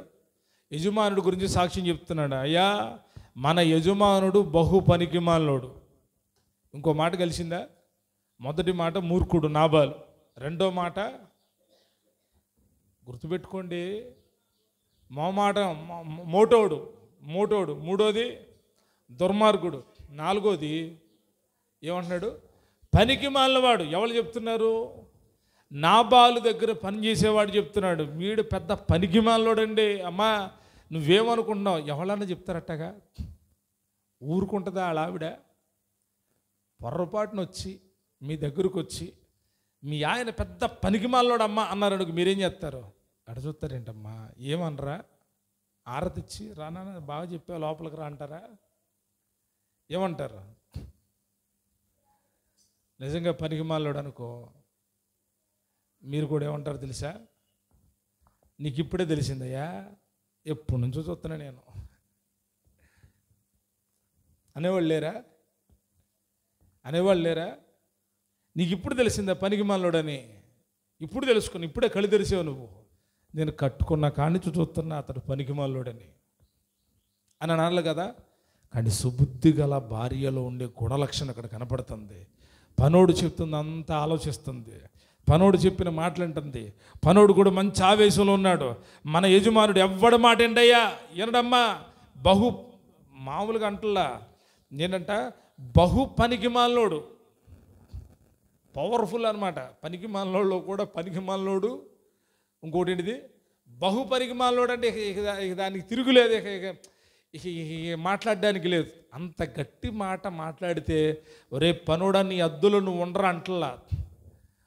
[SPEAKER 1] యజమానుడు గురించి సాక్ష్యం చెప్తున్నాడు. అయ్యా, మన యజమానుడు బహు పనికిమాలినోడు. ఇంకో మాట కలిసిందా? మొదటి మాట మూర్ఖుడు నాబాలు, రెండో మాట గుర్తుపెట్టుకోండి మోటోడు, మూడోది దుర్మార్గుడు, నాలుగోది ఏమంటున్నాడు? పనికి మాలినవాడు. ఎవరు చెప్తున్నారు? నాబాలు దగ్గర పనిచేసేవాడు చెప్తున్నాడు. వీడు పెద్ద పనికి మాలినోడండి. అమ్మా నువ్వేమనుకుంటున్నావు? ఎవరన్నా చెప్తారట్టగా? ఊరుకుంటుందా వాళ్ళ ఆవిడ? పొర్రపాటున వచ్చి మీ దగ్గరకు వచ్చి మీ ఆయన పెద్ద పనికి మాలినోడు అమ్మ అన్నారనుకు మీరేం చేస్తారు? అడ చూస్తారేంటమ్మా, ఏమనరా? ఆరతిచ్చి రానా బాగా చెప్పావు లోపలికి రా అంటారా? ఏమంటారు? నిజంగా పనికి మాలోడు అనుకో, మీరు కూడా ఏమంటారు తెలుసా? నీకు ఇప్పుడే తెలిసిందయ్యా, ఎప్పటి నుంచో చూస్తున్నా నేను అనేవాళ్ళు లేరా? అనేవాళ్ళు లేరా? నీకు ఇప్పుడు తెలిసిందా పనికి మాలోడని? ఇప్పుడు తెలుసుకుని ఇప్పుడే కళ్ళు తెరిసావు నువ్వు. నేను కట్టుకున్న కానించి చూస్తున్నా అతడు పనికి మాలోడని అని అనాలి కదా. కానీ సుబుద్ధి గల భార్యలో ఉండే గుణలక్షణం అక్కడ కనపడుతుంది. పనోడు చెప్తుంది అంతా ఆలోచిస్తుంది, పనోడు చెప్పిన మాటలు అంటుంది. పనోడు కూడా మంచి ఆవేశంలో ఉన్నాడు. మన యజమానుడు ఎవ్వడ మాట ఏంటయ్యా వినడమ్మా, బహు మామూలుగా అంటలా నేనంట, బహు పనికి మాలోడు, పవర్ఫుల్ అనమాట. పనికి మాలోడు కూడా పనికి మాలోడు. ఇంకోటి ఏంటిది బహు పనికి మాలోడు అంటే దానికి తిరుగులేదు, మాట్లాడడానికి లేదు. అంత గట్టి మాట మాట్లాడితే ఒరే పనోడా నీ అద్దులో నువ్వు ఉండరా అంటలా.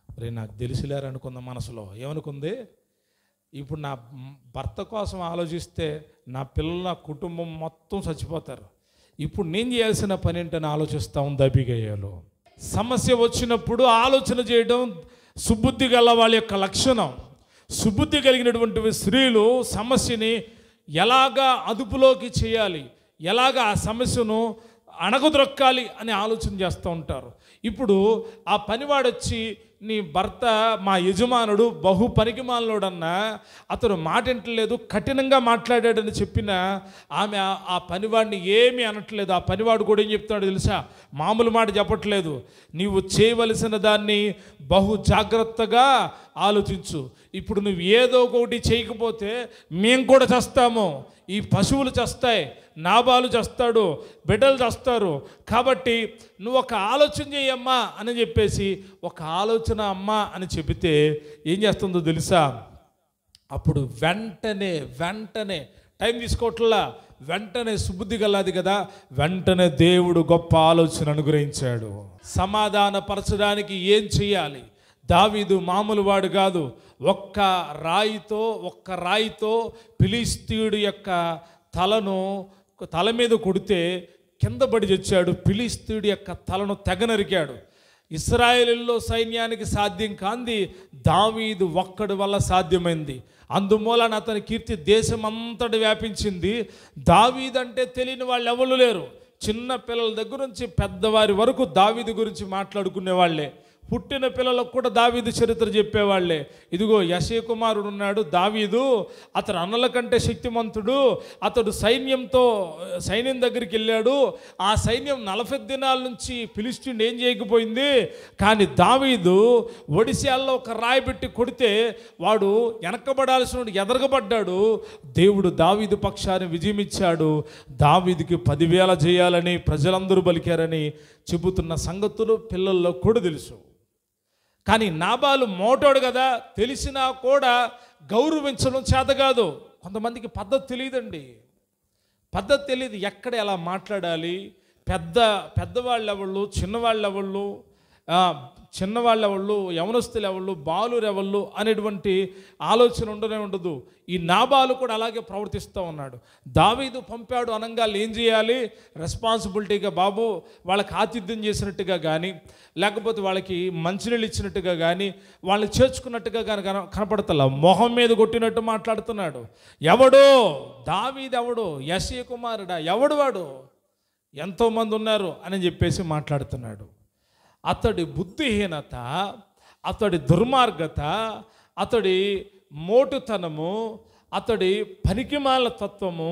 [SPEAKER 1] ఒరే నాకు తెలిసిలేరు అనుకుంది మనసులో. ఏమనుకుంది? ఇప్పుడు నా భర్త కోసం ఆలోచిస్తే నా పిల్లలు నా కుటుంబం మొత్తం చచ్చిపోతారు. ఇప్పుడు నేను చేయాల్సిన పని ఏంటని ఆలోచిస్తూ ఉంది అబిగయలు. సమస్య వచ్చినప్పుడు ఆలోచన చేయడం సుబుద్ధి గల వాళ్ళ యొక్క లక్షణం. సుబుద్ధి కలిగినటువంటి స్త్రీలు సమస్యని ఎలాగా అదుపులోకి చేయాలి, ఎలాగా ఆ సమస్యను అణగదొక్కాలి అని ఆలోచన చేస్తూ ఉంటారు. ఇప్పుడు ఆ పనివాడొచ్చి నీ భర్త మా యజమానుడు బహు పనికిమాలినోడన్నా అతను మాట వింటలేదు, కఠినంగా మాట్లాడాడని చెప్పిన ఆమె ఆ పనివాడిని ఏమీ అనట్లేదు. ఆ పనివాడు కూడా ఏం చెప్తున్నాడు తెలుసా? మామూలు మాట చెప్పట్లేదు. నీవు చేయవలసిన దాన్ని బహు జాగ్రత్తగా ఆలోచించు. ఇప్పుడు నువ్వు ఏదో ఒకటి చేయకపోతే మేము కూడా చేస్తాము. ఈ పశువులు చేస్తాయి, నాబాలు చేస్తాడు, బిడ్డలు చేస్తారు. కాబట్టి నువ్వు ఒక ఆలోచన చేయమ్మా అని చెప్పేసి ఒక ఆలోచన అమ్మా అని చెబితే ఏం చేస్తుందో తెలుసా? అప్పుడు వెంటనే టైం తీసుకోవట్లా, వెంటనే సుబుద్ధి గలది కదా, వెంటనే దేవుడు గొప్ప ఆలోచన అనుగ్రహించాడు. సమాధానపరచడానికి ఏం చేయాలి? దావీదు మామూలు వాడు కాదు. ఒక్క రాయితో ఫిలిష్తీయుడి యొక్క తల మీద కొడితే కింద పడి చచ్చాడు. ఫిలిష్తీయుడి యొక్క తలను తెగ నరికాడు. ఇశ్రాయేలులో సైన్యానికి సాధ్యం కాంది దావీదు ఒక్కడి వల్ల సాధ్యమైంది. అందుమూలన అతని కీర్తి దేశమంతటి వ్యాపించింది. దావీదు అంటే తెలియని వాళ్ళు ఎవరు లేరు. చిన్న పిల్లల దగ్గర నుంచి పెద్దవారి వరకు దావీదు గురించి మాట్లాడుకునే వాళ్ళే. పుట్టిన పిల్లలకు కూడా దావీదు చరిత్ర చెప్పేవాళ్లే. ఇదిగో యెషయా కుమారుడు ఉన్నాడు దావీదు, అతడు అన్నల కంటే శక్తిమంతుడు. అతడు సైన్యం దగ్గరికి వెళ్ళాడు. ఆ సైన్యం 40 దినాల నుంచి ఫిలిష్తీయుని ఏం చేయకపోయింది. కానీ దావీదు ఒడిశాల్లో ఒక రాయి పెట్టి కొడితే వాడు వెనకబడాల్సిన ఎదరగబడ్డాడు. దేవుడు దావీదు పక్షాన్ని విజయం ఇచ్చాడు. దావీదుకి 10,000 చేయాలని ప్రజలందరూ పలికారని చెబుతున్న సంగతులు పిల్లల్లో కూడా తెలుసు. కానీ నాబాలు మోటోడు కదా, తెలిసినా కూడా గౌరవించడం చేత కాదు. కొంతమందికి పద్ధతి తెలియదండి, పద్ధతి తెలియదు. ఎక్కడ ఎలా మాట్లాడాలి, పెద్దవాళ్ళు ఎవళ్ళు, చిన్నవాళ్ళు ఎవళ్ళు, యవనస్తులు ఎవళ్ళు, బాలురు ఎవళ్ళు అనేటువంటి ఆలోచన ఉండదు. ఈ నాబాలు కూడా అలాగే ప్రవర్తిస్తూ ఉన్నాడు. దావీదు పంపాడు అనంగా ఏం చేయాలి? రెస్పాన్సిబిలిటీగా బాబు వాళ్ళకి ఆతిథ్యం చేసినట్టుగా కానీ, లేకపోతే వాళ్ళకి మంచినీళ్ళు ఇచ్చినట్టుగా కానీ, వాళ్ళని చేర్చుకున్నట్టుగా కానీ కనపడతలా. మొహం మీద కొట్టినట్టు మాట్లాడుతున్నాడు. ఎవడో దావీదు, ఎవడో యెషయా కుమారుడా, ఎవడు వాడు, ఎంతోమంది ఉన్నారు అని చెప్పేసి మాట్లాడుతున్నాడు. అతడి బుద్ధిహీనత, అతడి దుర్మార్గత, అతడి మోటుతనము, అతడి పనికిమాల తత్వము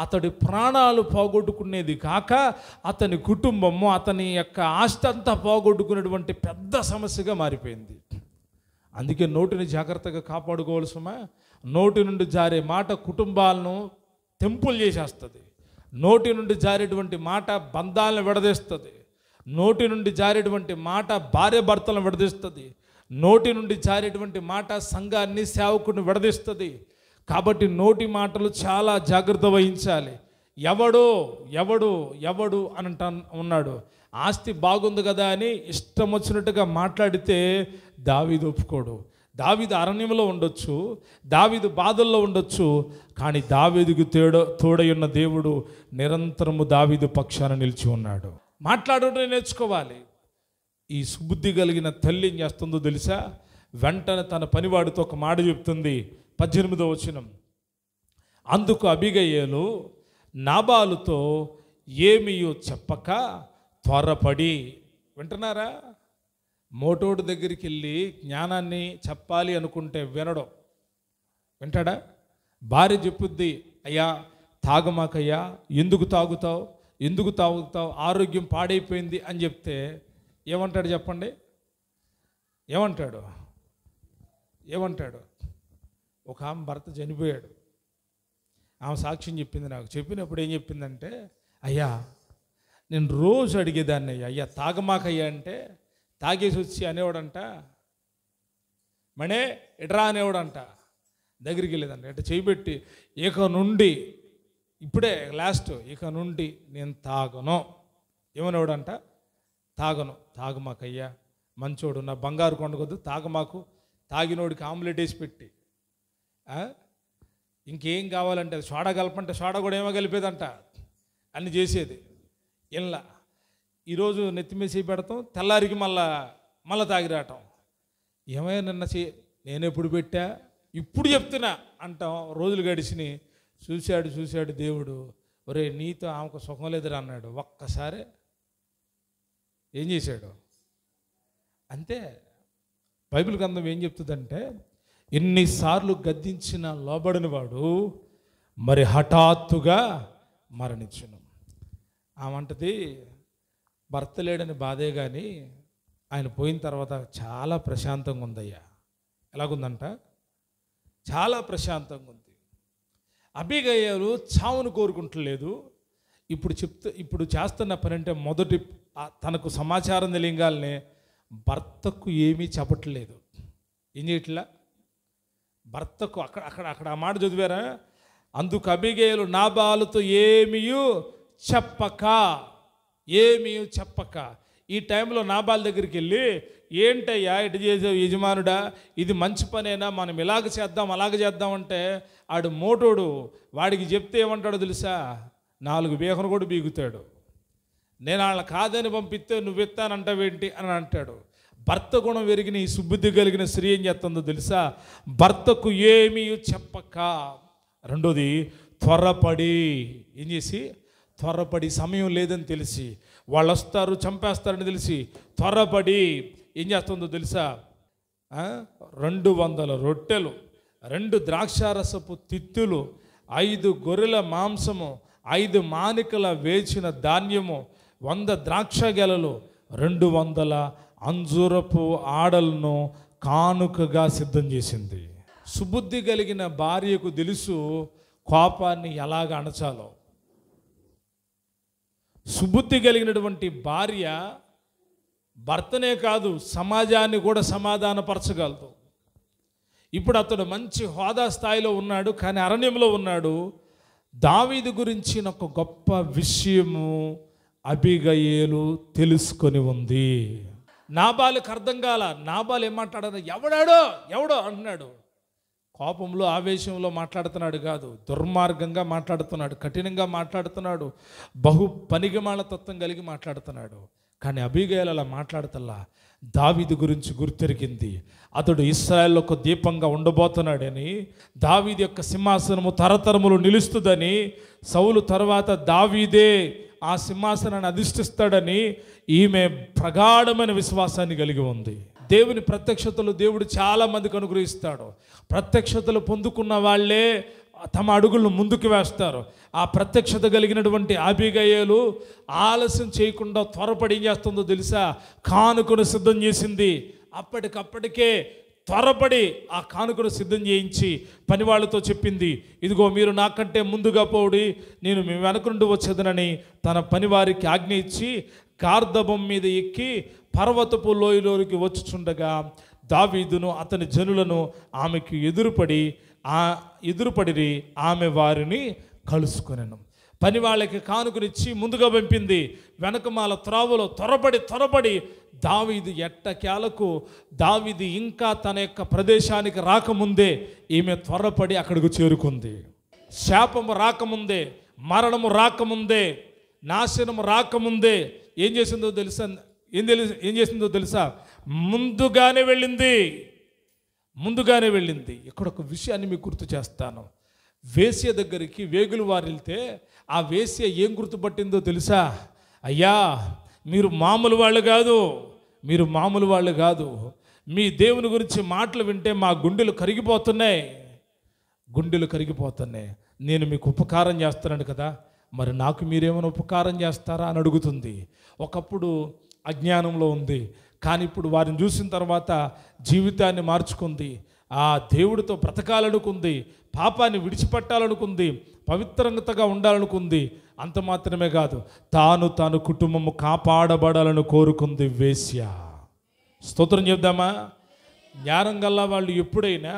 [SPEAKER 1] అతడి ప్రాణాలు పోగొట్టుకునేది కాక అతని కుటుంబము, అతని యొక్క ఆస్తి అంతా పోగొట్టుకునేటువంటి పెద్ద సమస్యగా మారిపోయింది. అందుకే నోటిని జాగ్రత్తగా కాపాడుకోవాల్సమా. నోటి నుండి జారే మాట కుటుంబాలను తెంపులు చేసేస్తుంది. నోటి నుండి జారేటువంటి మాట బంధాలను విడదీస్తుంది. నోటి నుండి జారేటువంటి మాట భార్య భర్తలను విడదీస్తుంది. నోటి నుండి జారేటువంటి మాట సంఘాన్ని, సేవకుని విడదీస్తుంది. కాబట్టి నోటి మాటలు చాలా జాగ్రత్త వహించాలి. ఎవడు అని ఉన్నాడు. ఆస్తి బాగుంది కదా అని ఇష్టం వచ్చినట్టుగా మాట్లాడితే దావీదు ఒప్పుకోడు. దావీదు అరణ్యంలో ఉండొచ్చు, దావీదు బాధల్లో ఉండొచ్చు, కానీ దావీదుకు తోడయున్న దేవుడు నిరంతరము దావీదు పక్షాన నిలిచి ఉన్నాడు. మాట్లాడటం నేర్చుకోవాలి. ఈ సుబుద్ధి కలిగిన తల్లి ఏం చేస్తుందో తెలుసా? వెంటనే తన పనివాడితో ఒక మాట చెప్తుంది. 18వ వచనం. అందుకు అబీగయీలు నాబాలుతో ఏమీయో చెప్పక త్వరపడి, వింటున్నారా? మోటోడు దగ్గరికి వెళ్ళి జ్ఞానాన్ని చెప్పాలి అనుకుంటే వినడం. వింటాడా? భార్య చెప్పుద్ది, అయ్యా తాగమాకయ్యా, ఎందుకు తాగుతావు, ఆరోగ్యం పాడైపోయింది అని చెప్తే ఏమంటాడు చెప్పండి? ఏమంటాడు? ఒక ఆమె భర్త చనిపోయాడు. ఆమె సాక్ష్యం చెప్పింది నాకు. చెప్పినప్పుడు ఏం చెప్పిందంటే, అయ్యా నేను రోజు అడిగేదాన్ని, అయ్యా తాగమాకయ్యా అంటే తాగేసి వచ్చి అనేవాడంట, మనే ఎట్రా అనేవాడంట. దగ్గరికి వెళ్ళేదంట, ఎట్ట చేయబెట్టి ఇక నుండి ఇప్పుడే లాస్ట్, ఇక నుండి నేను తాగను. ఏమనేవాడంట? తాగమాకయ్యా, మంచోడు, నా బంగారు కొండకొద్దు, తాగమాకు, తాగినోడికి ఆమ్లెట్ వేసి పెట్టి, ఇంకేం కావాలంటే సోడా కలపంటే సోడా కూడా ఏమో కలిపేదంట, అన్ని చేసేది. ఇలా ఈరోజు నెత్తిమేసి పెడతాం, తెల్లారికి మళ్ళా తాగి రావటం. ఏమైనా నిన్న నేను ఎప్పుడు పెట్టా, ఇప్పుడు చెప్తున్నా అంటాం. రోజులు గడిచిని చూశాడు దేవుడు, ఒరే నీతో ఆమెకు సుఖం లేదురా అన్నాడు. ఒక్కసారి ఏం చేశాడు? అంతే. బైబిల్ గ్రంథం ఏం చెప్తుందంటే, ఎన్నిసార్లు గద్దించిన లోబడిన వాడు మరి హఠాత్తుగా మరణించును. ఆమంటది భర్త లేడని బాధే కానీ ఆయన పోయిన తర్వాత చాలా ప్రశాంతంగా ఉందయ్యా. ఎలాగుందంట? చాలా ప్రశాంతంగా ఉంది. అబీగయీలు చావును కోరుకుంటలేదు. ఇప్పుడు చేస్తున్న పని అంటే మొదటి తనకు సమాచారం తెలియగానే భర్తకు ఏమీ చెప్పట్లేదు. ఏం చేయట్లా? భర్తకు అక్కడ ఆ మాట చదివారా? అందుకు అబీగయీలు నాబాలుతో ఏమీయూ చెప్పక ఈ టైంలో నాబాల్ దగ్గరికి వెళ్ళి, ఏంటయ్యా ఇటు చేసావు యజమానుడా, ఇది మంచి పనేనా, మనం ఇలాగ చేద్దాం అలాగ చేద్దాం అంటే ఆడు మోటోడు. వాడికి చెప్తే ఏమంటాడో తెలుసా? 4 బీగను కూడా బీగుతాడు. నేను వాళ్ళ కాదని పంపిస్తే నువ్వు ఎత్తానంటావేంటి అని అంటాడు. భర్త గుణం పెరిగిన ఈ సుబుద్ధి కలిగిన స్త్రీ ఏం చేస్తుందో తెలుసా? భర్తకు ఏమీ చెప్పక, రెండోది త్వరపడి, ఏం చేసి? త్వరపడి, సమయం లేదని తెలిసి, వాళ్ళు వస్తారు చంపేస్తారని తెలిసి త్వరపడి ఏం చేస్తుందో తెలుసా? 200 రొట్టెలు, 2 ద్రాక్షారసపు తిత్తులు, 5 గొర్రెల మాంసము, 5 మానికల వేచిన ధాన్యము, 100 ద్రాక్ష గెలలు, 200 అంజూరపు ఆడలను కానుకగా సిద్ధం చేసింది. సుబుద్ధి కలిగిన భార్యకు తెలుసు కోపాన్ని ఎలాగ అణచాలో. సుబుద్ధి కలిగినటువంటి భార్య భర్తనే కాదు సమాజాన్ని కూడా సమాధానపరచగలదు. ఇప్పుడు అతడు మంచి హోదా స్థాయిలో ఉన్నాడు, కానీ అరణ్యంలో ఉన్నాడు. దావీదు గురించిన ఒక గొప్ప విషయము అబీగయీలు తెలుసుకొని ఉంది. నాబాలుకు అర్థం కాల. నాబాలు ఏం మాట్లాడారు? ఎవడో అంటున్నాడు. కోపంలో ఆవేశంలో మాట్లాడుతున్నాడు కాదు, దుర్మార్గంగా మాట్లాడుతున్నాడు, కఠినంగా మాట్లాడుతున్నాడు, బహు పనికిమాల తత్వం కలిగి మాట్లాడుతున్నాడు. కానీ అబీగయీలు అలా మాట్లాడతల్లా. దావీదు గురించి గుర్తెరిగింది. అతడు ఇశ్రాయేలులో ఒక దీపంగా ఉండబోతున్నాడని, దావీదు యొక్క సింహాసనము తరతరములు నిలుస్తుందని, సౌలు తర్వాత దావీదే ఆ సింహాసనాన్ని అధిష్ఠిస్తాడని ఈమె ప్రగాఢమైన విశ్వాసాన్ని కలిగి ఉంది. దేవుని ప్రత్యక్షతలు దేవుడు చాలా మందికి అనుగ్రహిస్తాడు. ప్రత్యక్షతలు పొందుకున్న వాళ్ళే తమ అడుగులను ముందుకు వేస్తారు. ఆ ప్రత్యక్షత కలిగినటువంటి అబీగయీలు ఆలస్యం చేయకుండా త్వరపడి ఏం చేస్తుందో తెలుసా? కానుకను సిద్ధం చేసింది. అప్పటికప్పటికే త్వరపడి ఆ కానుకను సిద్ధం చేయించి పనివాళ్ళతో చెప్పింది, ఇదిగో మీరు నాకంటే ముందుగా పోడి, నేను మీ వెనక నుండి వచ్చేదనని తన పనివారికి ఆజ్ఞ ఇచ్చి కార్దబం మీద ఎక్కి పర్వతపు లోయలోనికి వచ్చుచుండగా దావీదును అతని జనులను ఆమెకు ఎదురుపడిరి. ఆమె వారిని కలుసుకొనెను. పని వాళ్ళకి కానుకనిచ్చి ముందుగా పంపింది. వెనకమాల త్రావులో త్వరపడి దావీదు ఎట్టకేలకు దావీదు ఇంకా తన యొక్క ప్రదేశానికి రాకముందే ఈమె త్వరపడి అక్కడికి చేరుకుంది. శాపము రాకముందే, మరణము రాకముందే, నాశనము రాకముందే ఏం చేసిందో తెలుసా? ముందుగానే వెళ్ళింది. ఇక్కడ ఒక విషయాన్ని మీకు గుర్తు చేస్తాను. వేశ్య దగ్గరికి వేగులు వారు వెళ్తే ఆ వేశ్య ఏం గుర్తుపట్టిందో తెలుసా? అయ్యా, మీరు మామూలు వాళ్ళు కాదు. మీ దేవుని గురించి మాటలు వింటే మా గుండెలు కరిగిపోతున్నాయి. నేను మీకు ఉపకారం చేస్తున్నాను కదా, మరి నాకు మీరేమైనా ఉపకారం చేస్తారా అని అడుగుతుంది. ఒకప్పుడు అజ్ఞానంలో ఉంది, కానీ ఇప్పుడు వారిని చూసిన తర్వాత జీవితాన్ని మార్చుకుంది. ఆ దేవుడితో బ్రతకాలనుకుంది, పాపాన్ని విడిచిపెట్టాలనుకుంది, పవిత్రంగా ఉండాలనుకుంది. అంత మాత్రమే కాదు, తాను కుటుంబము కాపాడబడాలని కోరుకుంది వేశ్య. స్తోత్రం చెప్దామా? జ్ఞానం గల్ల వాళ్ళు ఎప్పుడైనా,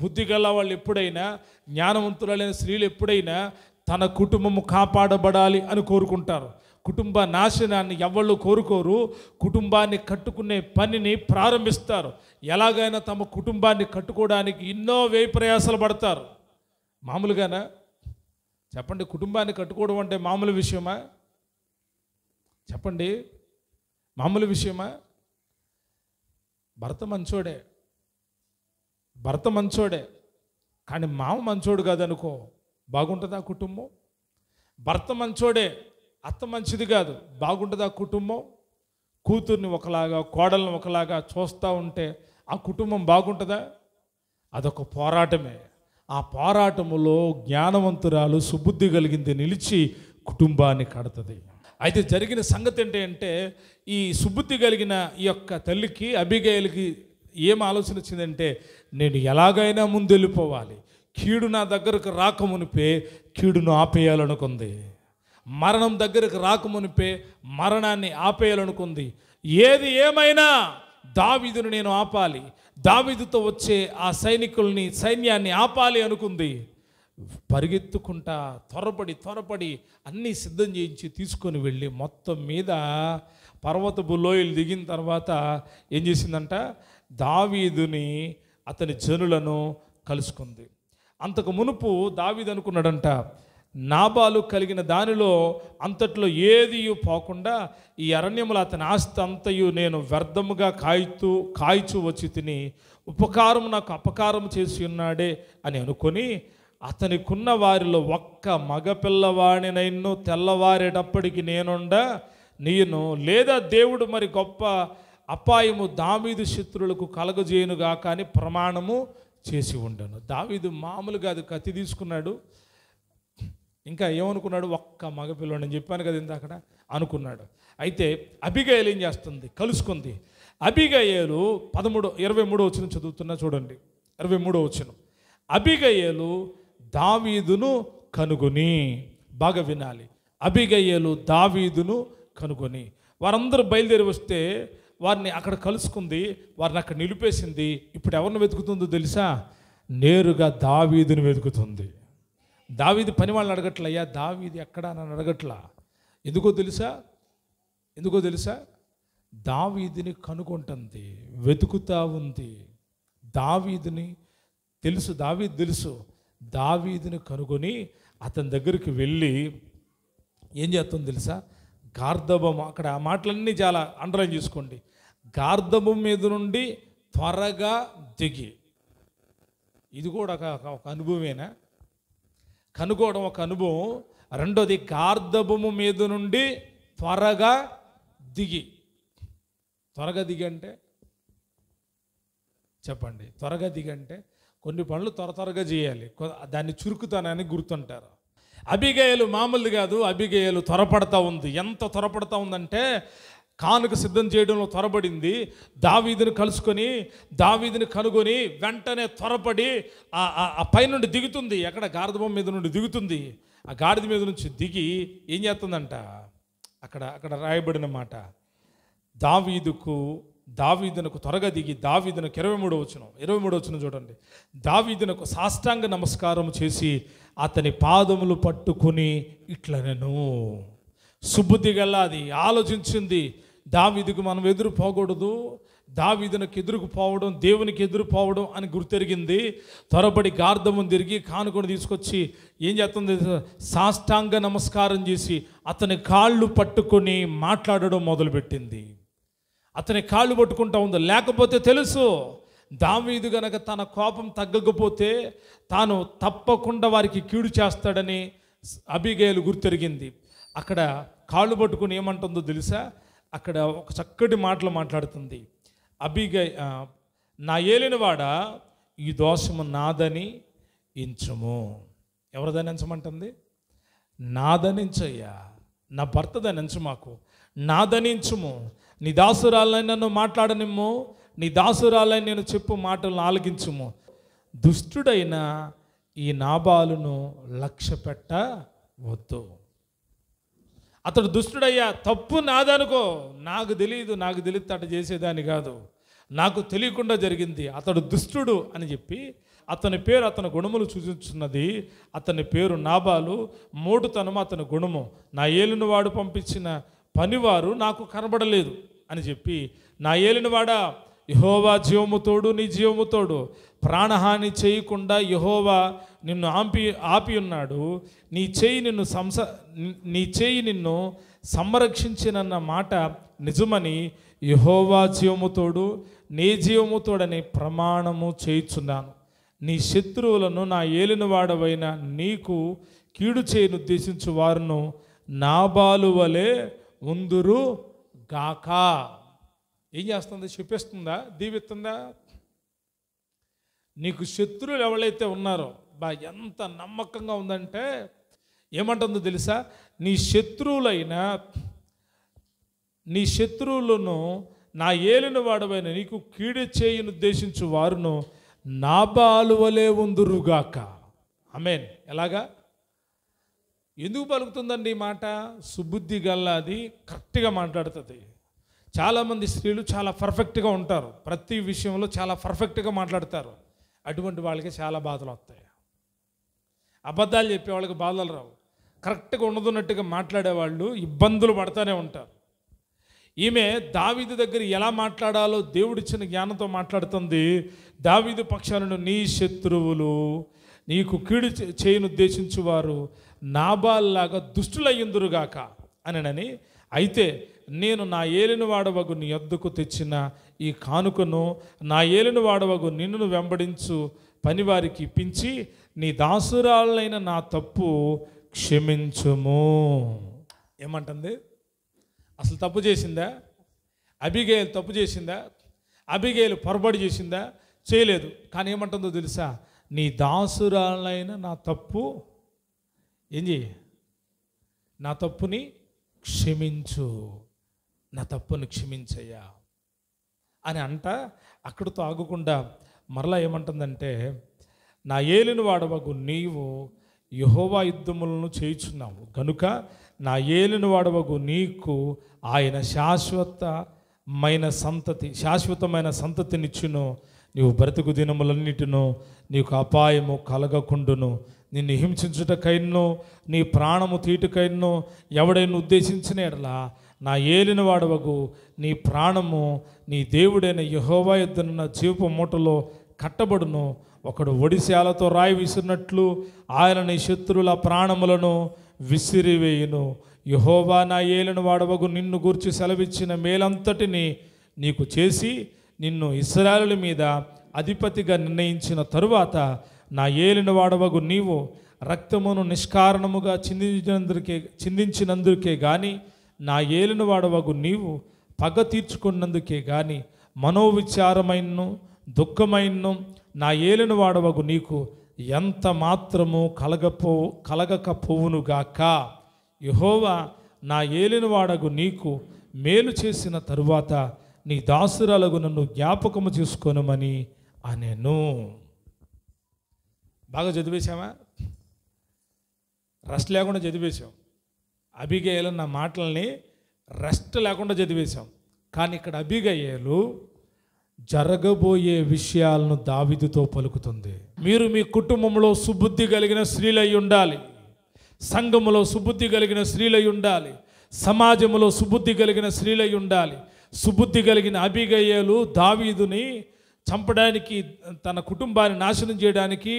[SPEAKER 1] బుద్ధి గల్ల వాళ్ళు ఎప్పుడైనా, జ్ఞానవంతులైన స్త్రీలు ఎప్పుడైనా తన కుటుంబము కాపాడబడాలి అని కోరుకుంటారు. కుటుంబ నాశనాన్ని ఎవళ్ళు కోరుకోరు. కుటుంబాన్ని కట్టుకునే పనిని ప్రారంభిస్తారు. ఎలాగైనా తమ కుటుంబాన్ని కట్టుకోవడానికి ఎన్నో వ్యయ ప్రయాసాలు పడతారు. మామూలుగానా? చెప్పండి, కుటుంబాన్ని కట్టుకోవడం అంటే మామూలు విషయమా? చెప్పండి, మామూలు విషయమా? భర్త మంచోడే కానీ మామ మంచోడు కాదనుకో, బాగుంటుందా కుటుంబం? భర్త మంచోడే, అత్త మంచిది కాదు, బాగుంటుందా కుటుంబం? కూతుర్ని ఒకలాగా, కోడల్ని ఒకలాగా చూస్తూ ఉంటే ఆ కుటుంబం బాగుంటుందా? అదొక పోరాటమే. ఆ పోరాటములో జ్ఞానవంతురాలు, సుబుద్ధి కలిగింది నిలిచి కుటుంబాన్ని కడుతుంది. అయితే జరిగిన సంగతి ఏంటంటే, ఈ సుబుద్ధి కలిగిన ఈ యొక్క తల్లికి, అబిగయలుకి ఏం ఆలోచన వచ్చిందంటే, నేను ఎలాగైనా ముందెళ్ళిపోవాలి, కీడు నా దగ్గరకు రాకమునిపే కీడును ఆపేయాలనుకుంది. మరణం దగ్గరకు రాకమునిపే మరణాన్ని ఆపేయాలనుకుంది. ఏది ఏమైనా దావీదును నేను ఆపాలి, దావీదుతో వచ్చే ఆ సైన్యాన్ని ఆపాలి అనుకుంది. పరిగెత్తుకుంటా త్వరపడి అన్నీ సిద్ధం చేయించి తీసుకొని వెళ్ళి మొత్తం మీద పర్వతపు లోయలు దిగిన తర్వాత ఏం చేసిందంట? దావీదుని, అతని జనులను కలుసుకుంది. అంతకు మునుపు దావీదు అనుకున్నాడంట, నాబాలు కలిగిన దానిలో అంతట్లో ఏది పోకుండా ఈ అరణ్యములో అతని ఆస్తి అంతయు నేను వ్యర్థముగా కాయిచు వచ్చి తిని ఉపకారం నాకు అపకారం చేసి ఉన్నాడే అని అనుకొని, అతనికున్న వారిలో ఒక్క మగపిల్లవాడినైనను తెల్లవారేటప్పటికి నేను లేదా దేవుడు మరి గొప్ప అపాయము దావీదు శత్రువులకు కలగజేయునుగా కానీ ప్రమాణము చేసి ఉండను. దావీదు మామూలుగా అది కత్తి తీసుకున్నాడు. ఇంకా ఏమనుకున్నాడు? ఒక్క మగపిల్లవాడు, నేను చెప్పాను కదా ఇందాకడ అనుకున్నాడు. అయితే అబిగయలు ఏం చేస్తుంది? కలుసుకుంది. అబిగయలు 23వ వచనం చదువుతున్నా చూడండి. 23వ వచనం, అబిగయలు దావీదును కనుగొని, బాగా వినాలి, అబిగయలు దావీదును కనుగొని, వారందరూ బయలుదేరి వస్తే వారిని అక్కడ కలుసుకుంది, వారిని అక్కడ నిలిపేసింది. ఇప్పుడు ఎవరిని వెతుకుతుందో తెలుసా? నేరుగా దావీదుని వెతుకుతుంది. దావీదు పని వాళ్ళని అడగట్లా, అయ్యా దావీదు ఎక్కడా నన్ను అడగట్లా. ఎందుకో తెలుసా? దావీదుని కనుగొంటుంది, వెతుకుతా ఉంది. దావీదు తెలుసు. దావీదుని కనుగొని అతని దగ్గరికి వెళ్ళి ఏం చేస్తుంది తెలుసా? గార్ధబం, అక్కడ ఆ మాటలన్నీ చాలా అండర్లైన్ చేసుకోండి. గార్ధబం మీద నుండి త్వరగా దిగి, ఇది కూడా ఒక అనుభవమేనా? కనుగోవడం ఒక అనుభవం. రెండోది, గార్ధబము మీద నుండి త్వరగా దిగి అంటే చెప్పండి, త్వరగా దిగి అంటే కొన్ని పనులు త్వరగా చేయాలి, దాన్ని చురుకుతానని గుర్తుంటారు. అబిగయలు మామూలు కాదు, అబిగయలు త్వరపడతా ఉంది. ఎంత త్వరపడతా ఉందంటే, కానుక సిద్ధం చేయడంలో త్వరపడింది. దావీదుని కనుగొని వెంటనే త్వరపడి ఆ పైనుండి దిగుతుంది. ఎక్కడ? గాడిద మీద నుండి దిగుతుంది. ఆ గాడిద మీద నుంచి దిగి ఏం చేస్తుందంట? అక్కడ రాయబడిన మాట, దావీదుకు దావీదునకు త్వరగా దిగి దావీదునకు 23 చూడండి. దావీదునకు సాష్టాంగ నమస్కారం చేసి అతని పాదములు పట్టుకుని ఇట్లనెను. సుబుద్ధి గల అది ఆలోచించింది. దావీదుకు మనం ఎదురు పోకూడదు, దావీదునకు ఎదురుకు పోవడం దేవునికి ఎదురు పోవడం అని గుర్తెరిగింది. త్వరపడి గార్ధము తిరిగి కానుకొని తీసుకొచ్చి ఏం చేస్తుంది, సాష్టాంగ నమస్కారం చేసి అతని కాళ్ళు పట్టుకొని మాట్లాడడం మొదలుపెట్టింది. అతని కాళ్ళు పట్టుకుంటా ఉంది. లేకపోతే తెలుసు దావీదు గనక తన కోపం తగ్గకపోతే తాను తప్పకుండా వారికి కీడు చేస్తాడని అబీగయలు గుర్తెరిగింది. అక్కడ కాళ్ళు పట్టుకుని ఏమంటుందో తెలుసా, అక్కడ ఒక చక్కటి మాటలు మాట్లాడుతుంది. నా ఏలినవాడా ఈ దోషము నాదని ఎంచుము. ఎవరిదని ఎంచమంటుంది? నాదనించయ్యా, నా భర్తదని ఎంచు, మాకు నాదనించుము. నీ దాసురాలని నన్ను మాట్లాడనిమ్ము, నీ దాసురాలని నేను చెప్పు మాటలను ఆలకించుము. దుష్టుడైన ఈ నాబాలును లక్ష్య పెట్టవద్దు. అతడు దుష్టుడయ్యా, తప్పు నాదనుకో, నాకు తెలియదు అటు చేసేదాన్ని కాదు, నాకు తెలియకుండా జరిగింది, అతడు దుష్టుడు అని చెప్పి అతని పేరు అతని గుణములు సూచించున్నది. అతని పేరు నాబాలు, మోటుతనము అతని గుణము. నా ఏలినవాడు పంపించిన పనివారు నాకు కనబడలేదు అని చెప్పి, నా ఏలినవాడా యెహోవా జీవముతోడు, నీ జీవముతోడు, ప్రాణహాని చేయకుండా యెహోవా నిన్ను ఆపి ఉన్నాడు. నీ చేయి నిన్ను సంరక్షించినన్న మాట నిజమని యెహోవా జీవముతోడు, నీ జీవముతోడని ప్రమాణము చేయుచున్నాను. నీ శత్రువులను నా ఏలినవాడవైన నీకు కీడు చేయను ఉద్దేశించు వారును నాబాలు వలె ఉందురు గాక. ఏం చేస్తుంది? చెప్పేస్తుందా? దీవిస్తుందా? నీకు శత్రువులు ఎవరైతే ఉన్నారో, ఎంత నమ్మకంగా ఉందంటే ఏమంటుందో తెలుసా, నీ శత్రువులను నా ఏలిన వాడవైన నీకు కీడు చేయను ఉద్దేశించు వారును నాబాలు వలె ఉందురుగాక. ఆమేన్. ఎలాగా? ఎందుకు పలుకుతుందండి ఈ మాట? సుబుద్ధి గల్ల అది కరెక్ట్గా మాట్లాడుతుంది. చాలామంది స్త్రీలు చాలా పర్ఫెక్ట్గా ఉంటారు, ప్రతి విషయంలో చాలా పర్ఫెక్ట్గా మాట్లాడతారు. అటువంటి వాళ్ళకి చాలా బాధలు వస్తాయి. అబద్ధాలు చెప్పే వాళ్ళకి బాధలు రావు. కరెక్ట్గా ఉండదున్నట్టుగా మాట్లాడేవాళ్ళు ఇబ్బందులు పడుతూనే ఉంటారు. ఈమె దావీదు దగ్గర ఎలా మాట్లాడాలో దేవుడిచ్చిన జ్ఞానంతో మాట్లాడుతుంది. దావీదు పక్షాలను నీ శత్రువులు నీకు కీడు చేయను ఉద్దేశించు వారు నాబాల్లాగా దుష్టులయ్యుందురుగాక అనని. అయితే నేను నా ఏలిన వాడవగు నీ యొద్దకు తెచ్చిన ఈ కానుకను నా ఏలిన వాడవగు నిన్ను వెంబడించు పనివారికి ఇప్పించి నీ దాసురాలైన నా తప్పు క్షమించుము. ఏమంటుంది? అసలు తప్పు చేసిందా? అబీగయలు తప్పు చేసిందా? అబీగయలు పొరపాటు చేసిందా? చేయలేదు. కానీ ఏమంటుందో తెలుసా, నీ దాసురాలైన నా తప్పు ఏం చేయి, నా తప్పుని క్షమించు, నా తప్పుని క్షమించయ్యా అని అంట. అక్కడితో ఆగకుండా మరలా ఏమంటుందంటే, నా ఏలిన వాడవగు నీవు యెహోవా యుద్ధములను చేయుచున్నావు గనుక నా ఏలిన వాడవగు నీకు ఆయన శాశ్వతమైన సంతతినిచ్చును. నీవు బ్రతుకు దినములన్నిటిను నీకు అపాయము కలగకుండును. నిన్ను హింసించుటకైనో నీ ప్రాణము తీటుకైనో ఎవడైనా ఉద్దేశించిన ఎడలా నా ఏలిన వాడవగు నీ ప్రాణము నీ దేవుడైన యెహోవా యొద్దనున్న జీవపు మూటలో కట్టబడును. ఒకడు ఒడిశాలతో రాయి విసిరినట్లు ఆయన నీ శత్రువుల ప్రాణములను విసిరివేయును. యెహోవా నా ఏలిన వాడవగు నిన్ను గూర్చి సెలవిచ్చిన మేలంతటిని నీకు చేసి నిన్ను ఇశ్రాయేలు మీద అధిపతిగా నిర్ణయించిన తరువాత నా ఏలిన వాడవగు నీవు రక్తమును నిష్కారణముగా చిందించినందుకే గాని నా ఏలిన వాడవగు నీవు పగ తీర్చుకున్నందుకే గాని మనోవిచారమైనను దుఃఖమైనను నా ఏలిన వాడవగు నీకు ఎంత మాత్రము కలగకపోవునుగాక. యెహోవా నా ఏలిన వాడగు నీకు మేలు చేసిన తరువాత నీ దాసురాలకు నన్ను జ్ఞాపకము చేసుకోనమని అనెను. బాగా చదివేశామా? రెస్ట్ లేకుండా చదివేశాం. అబీగయలు నా మాటల్ని రెస్ట్ లేకుండా చదివేశాం. కానీ ఇక్కడ అబీగయీలు జరగబోయే విషయాలను దావీదుతో పలుకుతుంది. మీరు మీ కుటుంబంలో సుబుద్ధి కలిగిన స్త్రీలై ఉండాలి, సంఘములో సుబుద్ధి కలిగిన స్త్రీలై ఉండాలి, సమాజంలో సుబుద్ధి కలిగిన స్త్రీలై ఉండాలి. సుబుద్ధి కలిగిన అబీగయీలు దావీదుని చంపడానికి, తన కుటుంబాన్ని నాశనం చేయడానికి,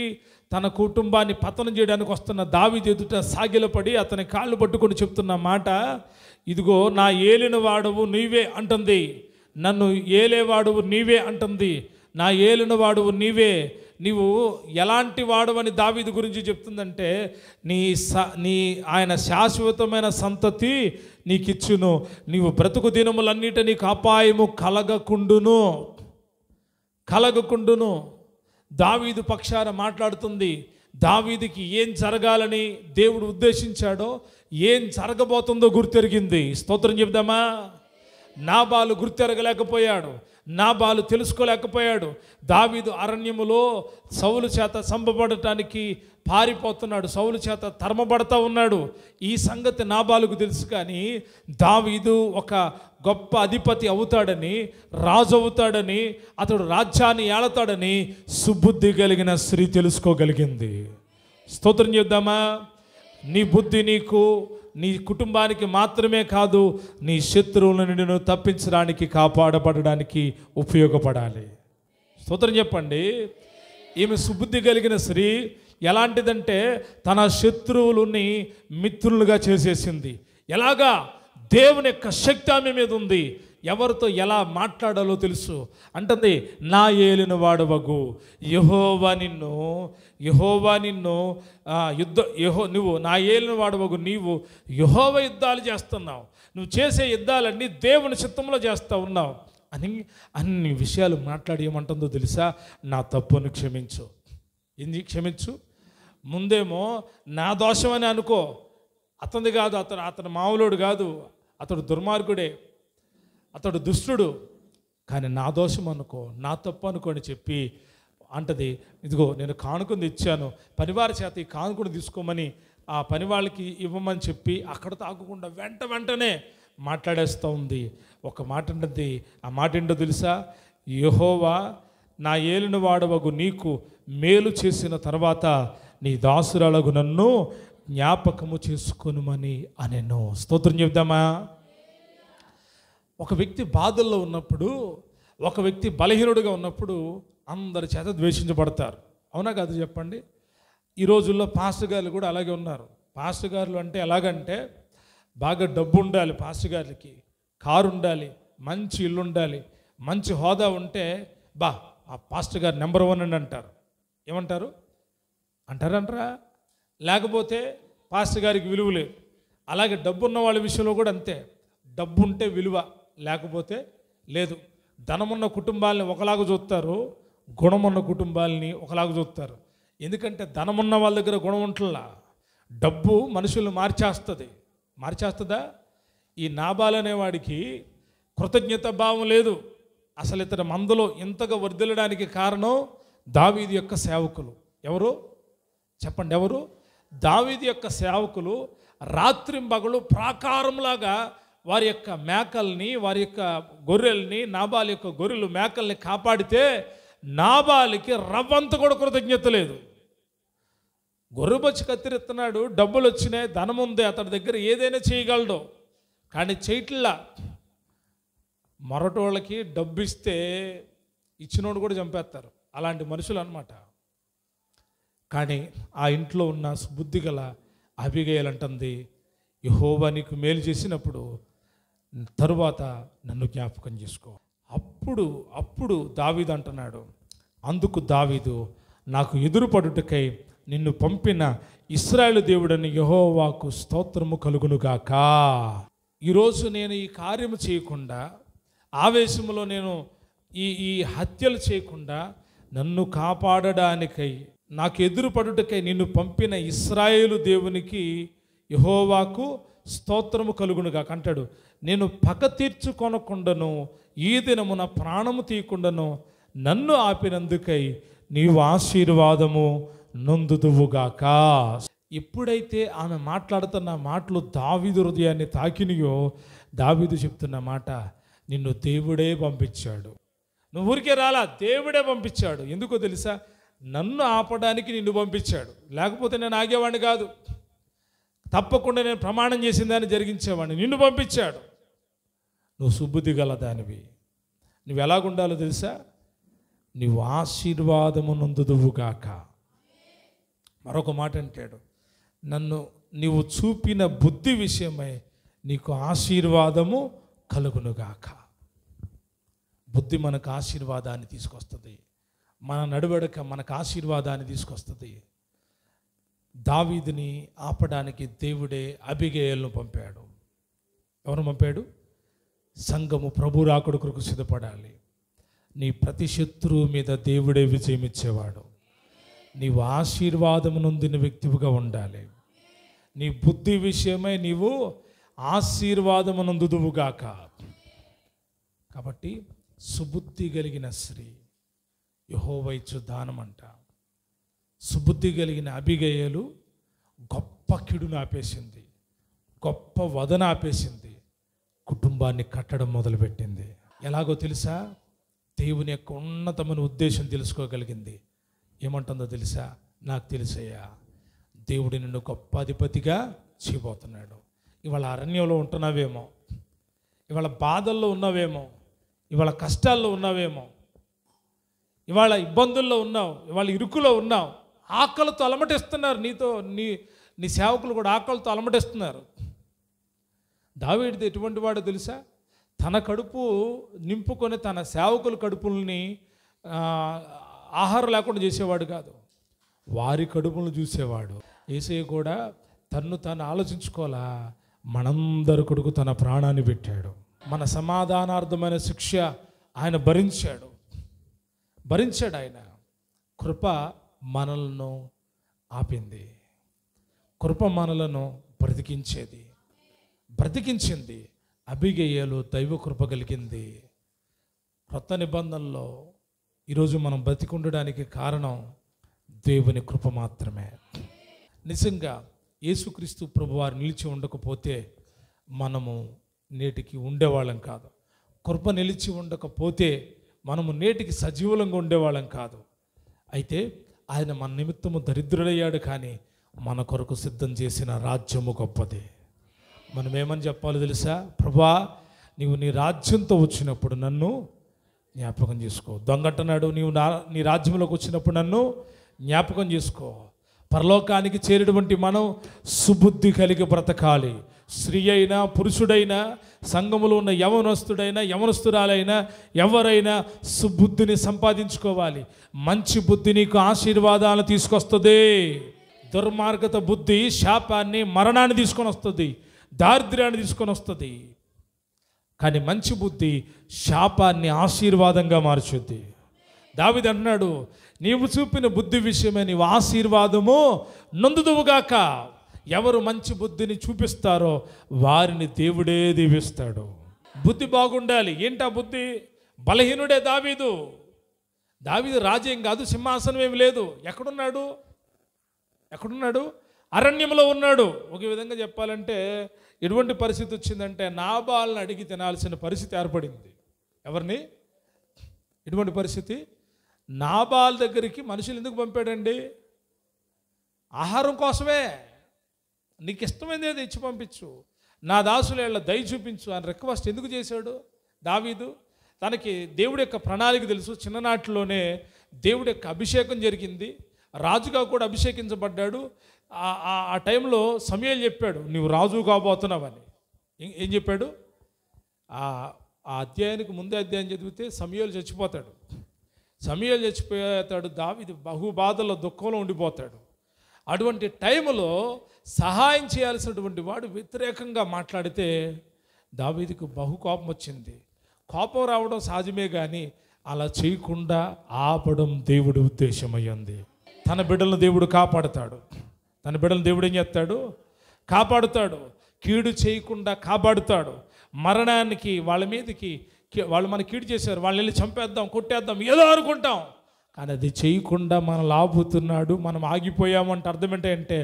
[SPEAKER 1] తన కుటుంబాన్ని పతనం చేయడానికి వస్తున్న దావీదు ఎదుట సాగిలపడి అతని కాళ్ళు పట్టుకొని చెప్తున్న మాట, ఇదిగో నా ఏలిన వాడవు నీవే అంటుంది, నన్ను ఏలేవాడువు నీవే అంటుంది, నా ఏలిన వాడువు నీవే, నీవు ఎలాంటి వాడవని దావీదు గురించి చెప్తుందంటే, నీ ఆయన శాశ్వతమైన సంతతి నీకిచ్చును, నీవు బ్రతుకు దినములన్నిట నీకు అపాయము కలగకుండును. దావీదు పక్షాన మాట్లాడుతుంది. దావీదుకి ఏం జరగాలని దేవుడు ఉద్దేశించాడో, ఏం జరగబోతుందో గుర్తెరిగింది. స్తోత్రం చెప్దామా? నాబాలు గుర్తెరగలేకపోయాడు, నాబాలు తెలుసుకోలేకపోయాడు. దావీదు అరణ్యములో సౌలు చేత చంపబడటానికి పారిపోతున్నాడు, సౌలు చేత తరమబడతా ఉన్నాడు. ఈ సంగతి నాబాలుకు తెలుసు. కానీ దావీదు ఒక గొప్ప అధిపతి అవుతాడని, రాజు అవుతాడని, అతడు రాజ్యాన్ని ఏళతాడని సుబుద్ధి కలిగిన స్త్రీ తెలుసుకోగలిగింది. స్తోత్రం చేద్దామా? నీ బుద్ధి నీకు, నీ కుటుంబానికి మాత్రమే కాదు, నీ శత్రువుల నుండి నువ్వు తప్పించడానికి, కాపాడబడడానికి ఉపయోగపడాలి. స్తోత్రం చెప్పండి. ఈమె సుబుద్ధి కలిగిన స్త్రీ ఎలాంటిదంటే, తన శత్రువులని మిత్రులుగా చేసేసింది. ఎలాగా? దేవుని యొక్క శక్తి ఆమె మీద ఉంది. ఎవరితో ఎలా మాట్లాడాలో తెలుసు. అంటుంది, నా ఏలిన వాడవగు యెహోవా నిన్ను నువ్వు నా ఏలిన వాడవగు, నీవు యెహోవా యుద్ధాలు చేస్తున్నావు, నువ్వు చేసే యుద్ధాలన్నీ దేవుని చిత్తంలో చేస్తూ ఉన్నావు అని అన్ని విషయాలు మాట్లాడి ఏమంటుందో తెలుసా? నా తప్పును క్షమించు. ఎందుకు క్షమించు? ముందేమో నా దోషమని అనుకో, అతనిది కాదు, అతను మామూలుడు కాదు, అతడు దుర్మార్గుడే, అతడు దుష్టుడు, కానీ నా దోషం అనుకో, నా తప్పు అనుకో అని చెప్పి అంటది. ఇదిగో నేను కానుకను తెచ్చాను, పనివారి చేత ఈ కానుకను తీసుకోమని ఆ పని వాళ్ళకి ఇవ్వమని చెప్పి అక్కడ తాగకుండా వెంటనే మాట్లాడేస్తూ ఉంది. ఒక మాట అంటుంది. ఆ మాట ఏంటో తెలుసా? యెహోవా నా ఏలిన వాడవగు నీకు మేలు చేసిన తర్వాత నీ దాసురాలగు నన్ను జ్ఞాపకము చేసుకొనుమని అనెను. స్తోత్రం చెప్దామా? ఒక వ్యక్తి బాధల్లో ఉన్నప్పుడు, ఒక వ్యక్తి బలహీనుడిగా ఉన్నప్పుడు అందరి చేత ద్వేషించబడతారు. అవునా కాదు చెప్పండి? ఈ రోజుల్లో పాస్టర్ గారు కూడా అలాగే ఉన్నారు. పాస్టర్ గారు అంటే ఎలాగంటే, బాగా డబ్బు ఉండాలి, పాస్టర్ గారికి కారు ఉండాలి, మంచి ఇల్లు ఉండాలి, మంచి హోదా ఉంటే ఆ పాస్టర్ గారు నెంబర్ 1 అని అంటారు. ఏమంటారు? అంటారంటారా? లేకపోతే పాస్టర్ గారికి విలువ లేదు. అలాగే డబ్బు ఉన్న వాళ్ళ విషయంలో కూడా అంతే. డబ్బు ఉంటే విలువ, లేకపోతే లేదు. ధనమున్న కుటుంబాలని ఒకలాగా చూస్తారు, గుణమున్న కుటుంబాలని ఒకలాగా చూస్తారు. ఎందుకంటే ధనమున్న వాళ్ళ దగ్గర గుణం ఉంటుందా? డబ్బు మనుషులను మార్చేస్తుందా? ఈ నాబాల్ అనేవాడికి కృతజ్ఞత భావం లేదు. అసలు ఇతర మందులో ఇంతగా వర్ధిల్లడానికి కారణం దావీదు యొక్క సేవకులు. ఎవరు చెప్పండి? ఎవరు? దావీదు యొక్క సేవకులు రాత్రింబగలు ప్రాకారంలాగా వారి యొక్క మేకల్ని, వారి యొక్క గొర్రెల్ని, నాబాల్ యొక్క గొర్రెలు మేకల్ని కాపాడితే నాబాలికి రవ్వంత కూడా కృతజ్ఞత లేదు. గొర్రెబొచ్చి కత్తిరిస్తున్నాడు, డబ్బులు వచ్చినాయి, ధనం ఉంది, అతడి దగ్గర ఏదైనా చేయగలడు, కానీ చేయట్లా. మరొటోళ్ళకి డబ్బు ఇస్తే ఇచ్చినోడు కూడా చంపేస్తారు. అలాంటి మనుషులు అన్నమాట. కానీ ఆ ఇంట్లో ఉన్న బుద్ధి గల అబీగయీలు అంటుంది, యెహోవా నీకు మేలు చేసినప్పుడు తరువాత నన్ను జ్ఞాపకం చేసుకో. అప్పుడు దావీదు అంటున్నాడు, అందుకు దావీదు, నాకు ఎదురుపడుటకై నిన్ను పంపిన ఇశ్రాయేలు దేవుడని యెహోవాకు స్తోత్రము కలుగునుగాక. ఈరోజు నేను ఈ కార్యము చేయకుండా, ఆవేశంలో నేను ఈ హత్యలు చేయకుండా, నన్ను కాపాడడానికై, నాకు ఎదురుపడుటకై నిన్ను పంపిన ఇశ్రాయేలు దేవునికి యెహోవాకు స్తోత్రము కలుగునుగాక అంటాడు. నేను పగ తీర్చుకొనకుండాను, ఈ దినమున ప్రాణము తీయకుండాను నన్ను ఆపినందుకై నీవు ఆశీర్వాదము నొందుదువుగాక. ఎప్పుడైతే ఆమె మాట్లాడుతున్న మాటలు దావీదు హృదయాన్ని తాకినయో, దావీదు చెప్తున్న మాట, నిన్ను దేవుడే పంపించాడు. నువ్వు ఊరికే రాలా, దేవుడే పంపించాడు. ఎందుకో తెలుసా? నన్ను ఆపడానికి నిన్ను పంపించాడు. లేకపోతే నేను ఆగేవాడిని కాదు. తప్పకుండా నేను ప్రమాణం చేసిన దాన్ని జరిగించేవాడిని. నిన్ను పంపించాడు. నువ్వు సుబుద్ధి గల దానివి. నువ్వు ఎలాగుండాలో తెలుసా? నువ్వు ఆశీర్వాదము నొందుదువుగాక. మరొక మాట అంటాడు, నన్ను నీవు చూపిన బుద్ధి విషయమై నీకు ఆశీర్వాదము కలుగునుగాక. బుద్ధి మనకు ఆశీర్వాదాన్ని తీసుకొస్తుంది. మన నడువడక మనకు ఆశీర్వాదాన్ని తీసుకొస్తుంది. దావీదుని ఆపడానికి దేవుడే అబిగయల్ను పంపాడు. ఎవరు పంపాడు? సంఘము ప్రభు రాకడ కొరకు సిద్ధపడాలి. నీ ప్రతి శత్రువు మీద దేవుడే విజయం ఇచ్చేవాడు. నీవు ఆశీర్వాదము నొందిన వ్యక్తివిగా ఉండాలి. నీ బుద్ధి విషయమై నీవు ఆశీర్వాదము నొందుదువుగాక. కాబట్టి సుబుద్ధి కలిగిన స్త్రీ యెహోవా ఇచ్చు దానమంట. సుబుద్ధి కలిగిన అబిగయలు గొప్ప కిడును ఆపేసింది, గొప్ప వదన ఆపేసింది, కుటుంబాన్ని కట్టడం మొదలుపెట్టింది. ఎలాగో తెలుసా? దేవుని యొక్క ఉన్నతమైన ఉద్దేశం తెలుసుకోగలిగింది. ఏమంటుందో తెలుసా? నాకు తెలుసయ్యా, దేవుడు నిన్ను గొప్ప అధిపతిగా చేయబోతున్నాడు. ఇవాళ అరణ్యంలో ఉంటున్నావేమో, ఇవాళ బాధల్లో ఉన్నావేమో, ఇవాళ కష్టాల్లో ఉన్నావేమో, ఇవాళ ఇబ్బందుల్లో ఉన్నావు, ఇవాళ ఇరుకులో ఉన్నావు. ఆకలితో అలమటిస్తున్నారు. నీ సేవకులు కూడా ఆకలితో అలమటిస్తున్నారు. దావీదుది ఎటువంటి వాడో తెలుసా? తన కడుపు నింపుకొని తన సేవకుల కడుపుల్ని ఆహారం లేకుండా చేసేవాడు కాదు, వారి కడుపులను చూసేవాడు. యేసయ్య కూడా తను ఆలోచించుకోవాలా, మనందరి కొరకు తన ప్రాణాన్ని పెట్టాడు. మన సమాధానార్థమైన శిక్ష ఆయన భరించాడు. ఆయన కృప మనలను ఆపింది. కృప మనలను బ్రతికించింది. అబిగయలు దైవ కృప కలిగింది. క్రొత్త నిబంధనలో ఈరోజు మనం బ్రతికుండడానికి కారణం దేవుని కృప మాత్రమే. నిజంగా యేసుక్రీస్తు ప్రభువారు నిలిచి ఉండకపోతే మనము నేటికి ఉండేవాళ్ళం కాదు. కృప నిలిచి ఉండకపోతే మనము నేటికి సజీవులంగా ఉండేవాళ్ళం కాదు. అయితే ఆయన మన నిమిత్తము దరిద్రుడయ్యాడు, కానీ మన కొరకు సిద్ధం చేసిన రాజ్యము గొప్పది. మనం ఏమని చెప్పాలో తెలుసా? ప్రభువా, నీవు నీ రాజ్యంతో వచ్చినప్పుడు నన్ను జ్ఞాపకం చేసుకో. దొంగంటున్నాడు, నీవు నీ రాజ్యంలోకి వచ్చినప్పుడు నన్ను జ్ఞాపకం చేసుకో. పరలోకానికి చేరేటువంటి మనం సుబుద్ధి కలిగి బ్రతకాలి. స్త్రీ అయినా పురుషుడైనా, సంఘములో ఉన్న యవనస్తుడైనా యవనస్తురాలైనా ఎవరైనా సుబుద్ధిని సంపాదించుకోవాలి. మంచి బుద్ధి నీకు ఆశీర్వాదాలను తీసుకొస్తుంది. దుర్మార్గత బుద్ధి శాపాన్ని, మరణాన్ని తీసుకొని వస్తుంది, దారిద్ర్యాన్ని తీసుకొని వస్తుంది. కానీ మంచి బుద్ధి శాపాన్ని ఆశీర్వాదంగా మార్చుద్ది. దావీదు అంటున్నాడు, నీవు చూపిన బుద్ధి విషయమే నీవు ఆశీర్వాదము నొందుదువుగాక. ఎవరు మంచి బుద్ధిని చూపిస్తారో వారిని దేవుడే దీవిస్తాడు. బుద్ధి బాగుండాలి. ఏంటా బుద్ధి? బలహీనుడే దావీదు రాజేం కాదు, సింహాసనం ఏమి లేదు. ఎక్కడున్నాడు? అరణ్యంలో ఉన్నాడు. ఒక విధంగా చెప్పాలంటే ఎటువంటి పరిస్థితి వచ్చిందంటే నాబాల్ని అడిగి తినాల్సిన పరిస్థితి ఏర్పడింది. ఎవరిని? ఎటువంటి పరిస్థితి? నాబాల్ దగ్గరికి మనుషులు ఎందుకు పంపాడండి? ఆహారం కోసమే. నీకు ఇష్టమైనది తెచ్చి పంపించు, నా దాసుల దయ చూపించు అని రిక్వెస్ట్ ఎందుకు చేశాడు దావీదు? తనకి దేవుడి యొక్క ప్రణాళిక తెలుసు. చిన్ననాటిలోనే దేవుడి యొక్క అభిషేకం జరిగింది, రాజుగా కూడా అభిషేకించబడ్డాడు. ఆ టైంలో సమూయేలు చెప్పాడు, నీవు రాజు కాబోతున్నావని. ఏం చెప్పాడు? ఆ అధ్యాయానికి ముందే అధ్యాయం చదివితే సమూయేలు చచ్చిపోతాడు. దావీదు బహుబాధలో దుఃఖంలో ఉండిపోతాడు. అటువంటి టైంలో సహాయం చేయాల్సినటువంటి వాడు వ్యతిరేకంగా మాట్లాడితే దావీదుకు బహు కోపం వచ్చింది. కోపం రావడం సహజమే, కానీ అలా చేయకుండా ఆపడం దేవుడి ఉద్దేశమయ్యింది. తన బిడ్డలను దేవుడు కాపాడుతాడు. తన బిడ్డలను దేవుడు ఏం చేస్తాడు? కాపాడుతాడు. కీడు చేయకుండా కాపాడుతాడు. మరణానికి వాళ్ళ మీదకి వాళ్ళు మన కీడు చేశారు, వాళ్ళని వెళ్ళి చంపేద్దాం, కొట్టేద్దాం ఏదో అనుకుంటాం, కానీ అది చేయకుండా మనల్ని ఆపుతున్నాడు. మనం ఆగిపోయామంటే అర్థం ఏంటంటే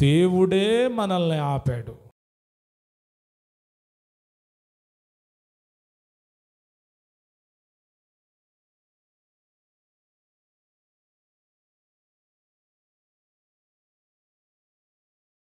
[SPEAKER 1] దేవుడే మనల్ని ఆపాడు.